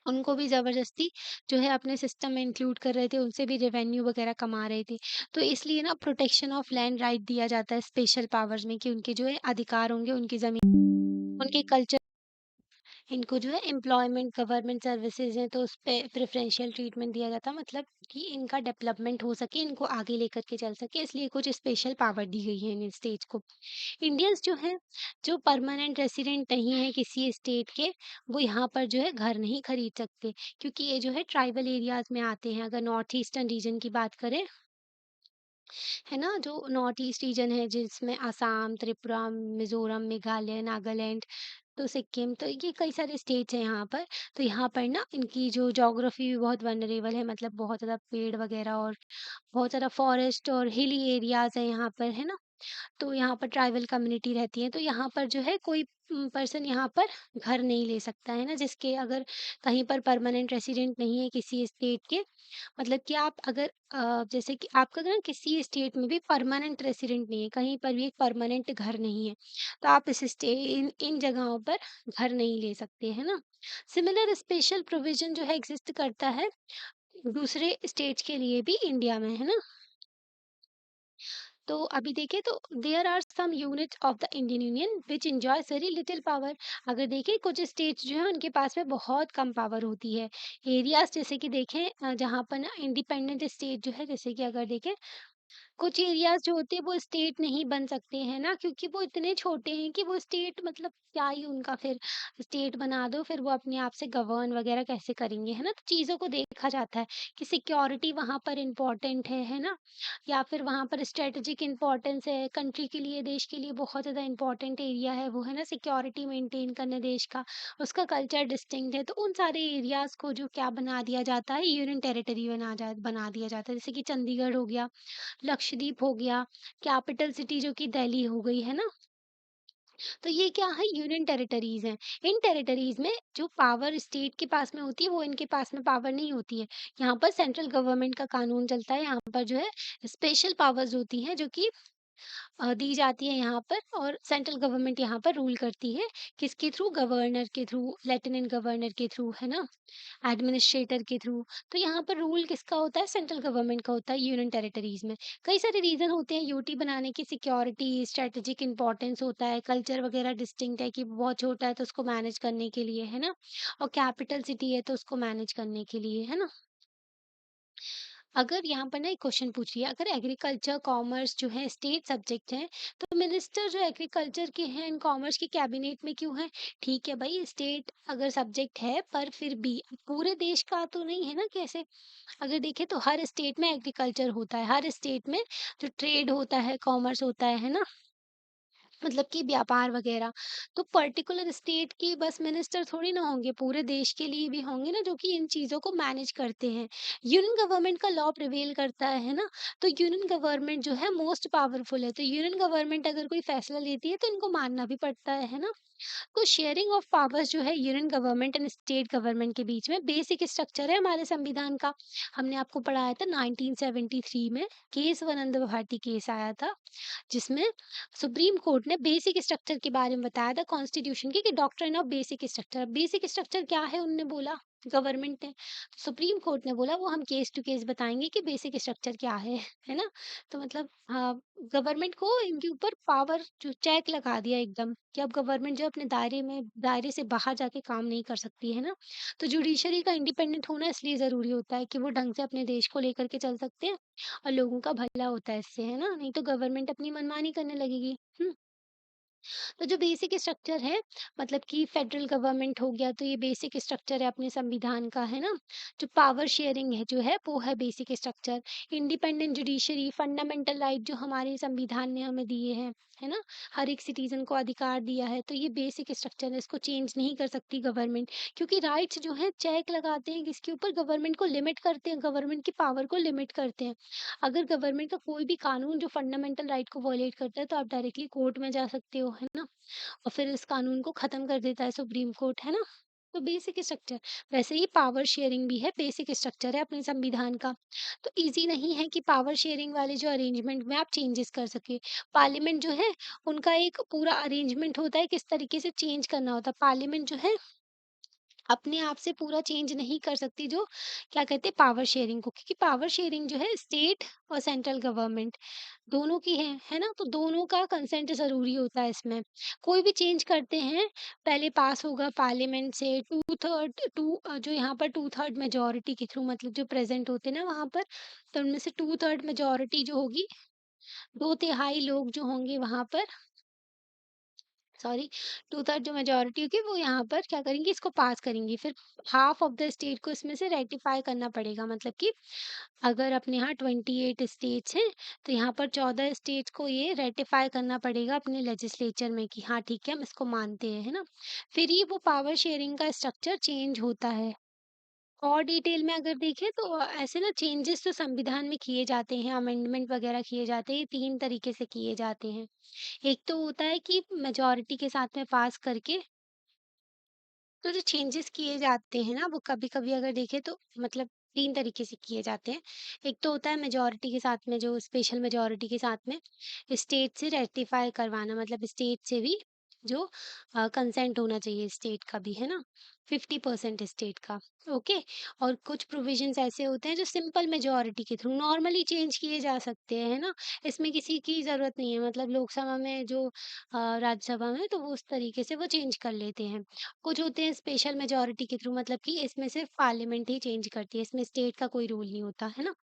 उनको भी जबरदस्ती जो है अपने सिस्टम में इंक्लूड कर रहे थे, उनसे भी रेवेन्यू वगैरह कमा रहे थे। तो इसलिए ना प्रोटेक्शन ऑफ लैंड राइट दिया जाता है स्पेशल पावर्स में कि उनके जो है अधिकार होंगे, उनकी जमीन, उनके कल्चर, इनको जो है एम्प्लॉयमेंट गवर्नमेंट सर्विसेज हैं तो उस पे प्रेफ़रेंशियल ट्रीटमेंट दिया जाता है, मतलब कि इनका डेवलपमेंट हो सके, इनको आगे लेकर के चल सके, इसलिए कुछ स्पेशल पावर दी गई है इन स्टेट्स को। इंडियंस जो हैं, जो परमानेंट रेसिडेंट नहीं है किसी स्टेट के, वो यहाँ पर जो है घर नहीं खरीद सकते, क्योंकि ये जो है ट्राइबल एरियाज़ में आते हैं। अगर नॉर्थ ईस्टर्न रीजन की बात करें, है ना? जो नॉर्थ ईस्ट रीजन है जिसमें असम, त्रिपुरा, मिज़ोरम, मेघालय, नागालैंड, तो सिक्किम, तो ये कई सारे स्टेट्स हैं यहाँ पर। तो यहाँ पर ना इनकी जो ज्योग्राफी भी बहुत वल्नरेबल है, मतलब बहुत ज़्यादा पेड़ वगैरह और बहुत ज़्यादा फॉरेस्ट और हिली एरियाज़ हैं यहाँ पर, है ना? तो यहाँ पर ट्राइबल कम्युनिटी रहती है, तो यहाँ पर जो है कोई पर्सन यहाँ पर घर नहीं ले सकता है ना, जिसके अगर कहीं पर परमानेंट रेसिडेंट नहीं है किसी स्टेट के, मतलब कि आप अगर जैसे कि आपका ना किसी स्टेट में भी परमानेंट रेसिडेंट नहीं है, कहीं पर भी एक परमानेंट घर नहीं है, तो आप इस इन इन जगहों पर घर नहीं ले सकते, है ना? सिमिलर स्पेशल प्रोविज़न जो है एग्ज़िस्ट करता है दूसरे स्टेट्स के लिए भी इंडिया में, है ना? तो अभी देखें तो there are some units of the Indian union which enjoys very little power. अगर देखें कुछ स्टेट्स जो है उनके पास में बहुत कम पावर होती है। एरियाज़ जैसे कि देखें जहाँ पर ना इंडिपेंडेंट स्टेट जो है, जैसे कि अगर देखें कुछ एरियाज़ जो होते हैं वो स्टेट नहीं बन सकते हैं ना, क्योंकि वो इतने छोटे हैं कि वो स्टेट मतलब क्या ही उनका फिर स्टेट बना दो, फिर वो अपने आप से गवर्न वगैरह कैसे करेंगे, है ना? तो चीज़ों को देखा जाता है कि सिक्योरिटी वहाँ पर इम्पोर्टेंट है ना? या फिर वहाँ पर स्ट्रेटेजिक इम्पोर्टेंस है, कंट्री के लिए, देश के लिए बहुत ज़्यादा इम्पोर्टेंट एरिया है वो, है ना? सिक्योरिटी मेंटेन करना देश का, उसका कल्चर डिस्टिंक्ट है, तो उन सारे एरियाज़ को जो क्या बना दिया जाता है, यूनियन टेरिटरी बना दिया जाता है। जैसे कि चंडीगढ़ हो गया, लक्षद्वीप हो गया, कैपिटल सिटी जो कि दिल्ली हो गई, है ना? तो ये क्या है, यूनियन टेरिटरीज़ हैं। इन टेरिटरीज़ में जो पावर स्टेट के पास में होती है, वो इनके पास में पावर नहीं होती है। यहाँ पर सेंट्रल गवर्नमेंट का कानून चलता है, यहाँ पर जो है स्पेशल पावर्स होती हैं जो कि दी जाती है यहाँ पर, और सेंट्रल गवर्नमेंट यहाँ पर रूल करती है। किसके थ्रू? गवर्नर के थ्रू, लेफ्टिनेंट गवर्नर के थ्रू, है ना? एडमिनिस्ट्रेटर के थ्रू। तो यहाँ पर रूल किसका होता है? सेंट्रल गवर्नमेंट का होता है यूनियन टेरिटरीज़ में। कई सारे रीज़न होते हैं यूटी बनाने की, सिक्योरिटी, स्ट्रैटेजिक इम्पोर्टेंस होता है, कल्चर वगैरह डिस्टिंक्ट है कि बहुत छोटा है तो उसको मैनेज करने के लिए, है ना? और कैपिटल सिटी है तो उसको मैनेज करने के लिए, है ना? अगर यहाँ पर ना एक क्वेश्चन पूछ लिया, अगर एग्रीकल्चर, कॉमर्स जो है स्टेट सब्जेक्ट हैं, तो मिनिस्टर जो एग्रीकल्चर के हैं एंड कॉमर्स की कैबिनेट में क्यों है? ठीक है भाई, स्टेट अगर सब्जेक्ट है पर फिर भी पूरे देश का तो नहीं है ना, कैसे? अगर देखें तो हर स्टेट में एग्रीकल्चर होता है, हर स्टेट में जो ट्रेड होता है, कॉमर्स होता है ना? मतलब कि व्यापार वगैरह, तो पर्टिकुलर स्टेट के बस मिनिस्टर थोड़ी ना होंगे, पूरे देश के लिए भी होंगे ना, जो कि इन चीज़ों को मैनेज करते हैं। यूनियन गवर्नमेंट का लॉ प्रिवेल करता है ना? तो यूनियन गवर्नमेंट जो है मोस्ट पावरफुल है, तो यूनियन गवर्नमेंट अगर कोई फैसला लेती है तो इनको मानना भी पड़ता है ना? तो शेयरिंग ऑफ पावर्स जो है union government and state government के बीच में बेसिक स्ट्रक्चर है हमारे संविधान का। हमने आपको पढ़ाया था 1973 में, केशवानंद भारती केस आया था, जिसमें सुप्रीम कोर्ट ने बेसिक स्ट्रक्चर के बारे में बताया था कॉन्स्टिट्यूशन की, कि doctrine of basic structure, basic structure क्या है उनने बोला, गवर्नमेंट ने, तो सुप्रीम कोर्ट ने बोला वो हम केस टू केस बताएंगे कि बेसिक स्ट्रक्चर क्या है ना? तो मतलब गवर्नमेंट को इनके ऊपर पावर जो चेक लगा दिया एकदम, कि अब गवर्नमेंट जो अपने दायरे से बाहर जाके काम नहीं कर सकती, है ना? तो जुडिशरी का इंडिपेंडेंट होना इसलिए ज़रूरी होता है कि वो ढंग से अपने देश को लेकर के चल सकते हैं, और लोगों का भला होता है इससे, है ना? नहीं तो गवर्नमेंट अपनी मनमानी करने लगेगी। तो जो बेसिक स्ट्रक्चर है, मतलब कि फेडरल गवर्नमेंट हो गया, तो ये बेसिक स्ट्रक्चर है अपने संविधान का, है ना? जो पावर शेयरिंग है जो है वो है basic structure. Independent judiciary, fundamental right जो हमारे संविधान ने हमें दिए हैं, है ना? हर एक सिटीजन को अधिकार दिया है, तो ये बेसिक स्ट्रक्चर है, इसको चेंज नहीं कर सकती गवर्नमेंट, क्योंकि राइट्स जो है चेक लगाते हैं किसके ऊपर? गवर्नमेंट को लिमिट करते हैं, गवर्नमेंट की पावर को लिमिट करते हैं। अगर गवर्नमेंट का कोई भी कानून जो फंडामेंटल राइट को वायलेट करता है, तो आप डायरेक्टली कोर्ट में जा सकते हो, है ना? और फिर इस कानून को खत्म कर देता है सुप्रीम कोर्ट, है ना? तो बेसिक स्ट्रक्चर, वैसे ही पावर शेयरिंग भी है, बेसिक स्ट्रक्चर है अपने संविधान का। तो इजी नहीं है कि पावर शेयरिंग वाले जो अरेंजमेंट में आप चेंजेस कर सके। पार्लियामेंट जो है उनका एक पूरा अरेंजमेंट होता है किस तरीके से चेंज करना होता है। पार्लियामेंट जो है अपने आप से पूरा चेंज नहीं कर सकती, जो क्या कहते हैं पावर शेयरिंग को, क्योंकि पावर शेयरिंग जो है स्टेट और सेंट्रल गवर्नमेंट दोनों की है ना? तो दोनों का कंसेंट ज़रूरी होता है इसमें। कोई भी चेंज करते हैं, पहले पास होगा पार्लियामेंट से 2/3 जो यहाँ पर 2/3 मेजॉरिटी के थ्रू, मतलब जो प्रेज़ेंट होते हैं ना वहाँ पर, तो उनमें से 2/3 मेजॉरिटी जो होगी, 2/3 लोग जो होंगे वहाँ पर, सॉरी, 2/3 जो मेजॉरिटी होगी वो यहाँ पर क्या करेंगी, इसको पास करेंगी। फिर हाफ ऑफ द स्टेट को इसमें से रेटिफ़ाई करना पड़ेगा, मतलब कि अगर अपने यहाँ 28 स्टेट्स हैं, तो यहाँ पर 14 स्टेट्स को ये रेटिफ़ाई करना पड़ेगा अपने लेजिस्लेचर में कि हाँ, ठीक है, हम इसको मानते हैं, है ना? फिर ही वो पावर शेयरिंग का स्ट्रक्चर चेंज होता है। और डिटेल में अगर देखें तो ऐसे ना चेंजेस तो संविधान में किए जाते हैं, अमेंडमेंट वगैरह किए जाते हैं, ये 3 तरीके से किए जाते हैं। एक तो होता है कि मेजॉरिटी के साथ में पास करके, तो जो चेंजेस किए जाते हैं ना, वो कभी-कभी अगर देखें तो मतलब 3 तरीके से किए जाते हैं। एक तो होता है मेजॉरिटी के साथ में, जो स्पेशल मेजॉरिटी के साथ में स्टेट से रेक्टिफाई करवाना, मतलब स्टेट से भी जो कंसेंट होना चाहिए स्टेट का भी, है ना? 50% स्टेट का, ओके? और कुछ प्रोविजंस ऐसे होते हैं जो सिंपल मेजॉरिटी के थ्रू नॉर्मली चेंज किए जा सकते हैं, है ना? इसमें किसी की ज़रूरत नहीं है, मतलब लोकसभा में जो राज्यसभा में तो वो उस तरीके से वो चेंज कर लेते हैं। कुछ होते हैं स्पेशल मेजॉरिटी के थ्रू, मतलब कि इसमें सिर्फ पार्लियामेंट ही चेंज करती है, इसमें स्टेट का कोई रूल नहीं होता, है ना?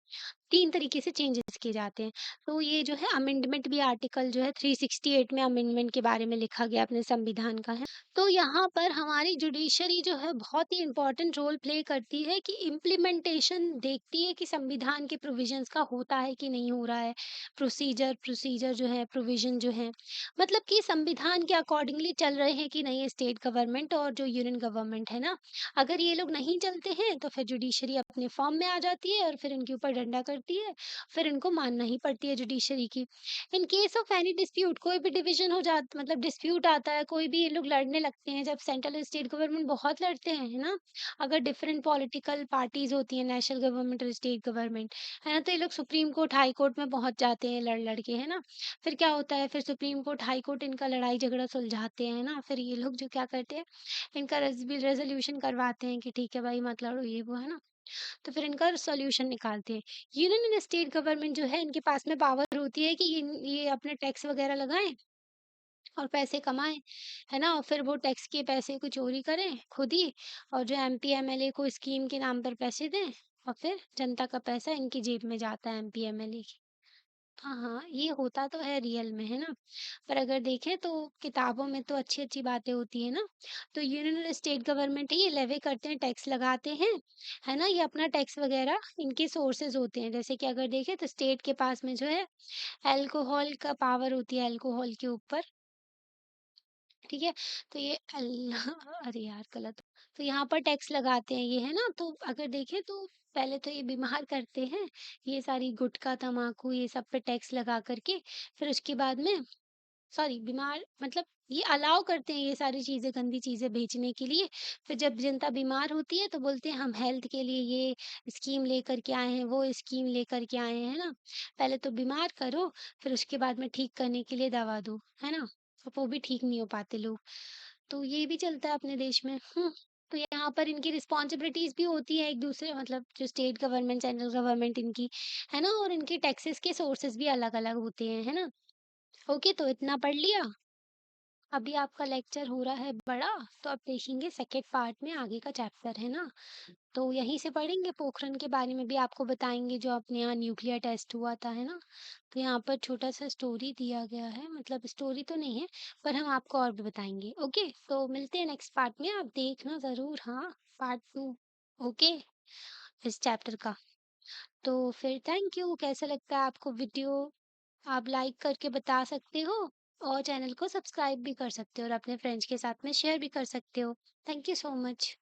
3 तरीके से चेंजेस किए जाते हैं। तो ये जो है अमेंडमेंट भी आर्टिकल जो है 368 में अमेंडमेंट के बारे में लिखा गया अपने संविधान का है। तो यहाँ पर हमारी जुडिशरी जो है बहुत ही इम्पोर्टेंट रोल प्ले करती है कि इम्प्लीमेंटेशन देखती है कि संविधान के प्रोविजंस का होता है कि नहीं हो रहा है। प्रोसीजर प्रोसीजर जो है, प्रोविजन जो है, मतलब कि संविधान के अकॉर्डिंगली चल रहे हैं कि नहीं स्टेट गवर्नमेंट और जो यूनियन गवर्नमेंट है ना। अगर ये लोग नहीं चलते हैं तो फिर जुडिशरी अपने फॉर्म में आ जाती है और फिर इनके ऊपर डंडा करती है, फिर इनको मानना ही पड़ती है जुडिशरी की। In case of any dispute, कोई भी डिवीजन हो जाता, मतलब डिस्प्यूट आता है, कोई भी ये लोग लड़ने लगते हैं, जब सेंट्रल और स्टेट गवर्नमेंट बहुत लड़ते हैं, है ना? अगर डिफरेंट पॉलिटिकल पार्टीज होती है, नेशनल गवर्नमेंट और स्टेट गवर्नमेंट, है ना? तो ये लोग सुप्रीम कोर्ट, हाई कोर्ट में पहुंच जाते हैं लड़ लड़ के, है ना? फिर क्या होता है, फिर सुप्रीम कोर्ट, हाई कोर्ट इनका लड़ाई झगड़ा सुलझाते हैं ना, फिर ये लोग जो क्या करते हैं, इनका रेज़ोल्यूशन करवाते हैं कि ठीक है भाई मत लड़ो ये वो, है ना? तो फिर इनका सॉल्यूशन निकालते हैं। यूनियन एंड स्टेट गवर्नमेंट जो है इनके पास में पावर होती है कि ये अपने टैक्स वगैरह लगाएँ और पैसे कमाएँ, है ना? और फिर वो टैक्स के पैसे को चोरी करें खुद ही, और जो एमपी, एमएलए को स्कीम के नाम पर पैसे दें, और फिर जनता का पैसा इनकी जेब में जाता है एमपी, एमएलए की। हाँ, हाँ, ये होता तो है रियल में, है ना? पर अगर देखें तो किताबों में तो अच्छी-अच्छी बातें होती हैं ना। तो यूनियन और स्टेट गवर्नमेंट ये लेवी करते हैं, टैक्स लगाते हैं, है ना? ये अपना टैक्स वगैरह इनके सोर्सेज़ होते हैं। जैसे कि अगर देखें तो स्टेट के पास में जो है अल्कोहल का पावर होती है, अल्कोहल के ऊपर, ठीक है? तो ये अल अरे यार गलत। तो यहाँ पर टैक्स लगाते हैं ये, है ना? तो अगर देखें तो पहले तो ये बीमार करते हैं, ये सारी गुटखा, तम्बाकू ये सब पे टैक्स लगा कर के, फिर उसके बाद में सॉरी बीमार मतलब ये अलाउ करते हैं ये सारी चीज़ें, गंदी चीज़ें बेचने के लिए। फिर जब जनता बीमार होती है तो बोलते हैं हम हेल्थ के लिए ये स्कीम लेकर के आए हैं, वो स्कीम लेकर के आए हैं, है ना? पहले तो बीमार करो, फिर उसके बाद में ठीक करने के लिए दवा दो, है ना? अब वो भी ठीक नहीं हो पाते लोग। तो ये भी चलता है अपने देश में। तो यहाँ पर इनकी रिस्पॉन्सिबिलिटीज़ भी होती है एक-दूसरे, मतलब जो स्टेट गवर्नमेंट, सेंट्रल गवर्नमेंट इनकी, है ना? और इनके टैक्सेस के सोर्सेज़ भी अलग-अलग होते हैं, है ना? ओके, तो इतना पढ़ लिया। अभी आपका लेक्चर हो रहा है बड़ा, तो अब देखेंगे सेकंड पार्ट में आगे का चैप्टर, है ना? तो यहीं से पढ़ेंगे, पोखरण के बारे में भी आपको बताएँगे जो अपने यहाँ न्यूक्लियर टेस्ट हुआ था, है ना? तो यहाँ पर छोटा-सा स्टोरी दिया गया है, मतलब स्टोरी तो नहीं है, पर हम आपको और भी बताएँगे, ओके? तो मिलते हैं नेक्स्ट पार्ट में, आप देखना ज़रूर, हाँ, पार्ट 2, ओके? इस चैप्टर का। तो फिर थैंक यू, कैसा लगता है आपको वीडियो? आप लाइक करके बता सकते हो, और चैनल को सब्सक्राइब भी कर सकते हो और अपने फ्रेंड्स के साथ में शेयर भी कर सकते हो। Thank you so much.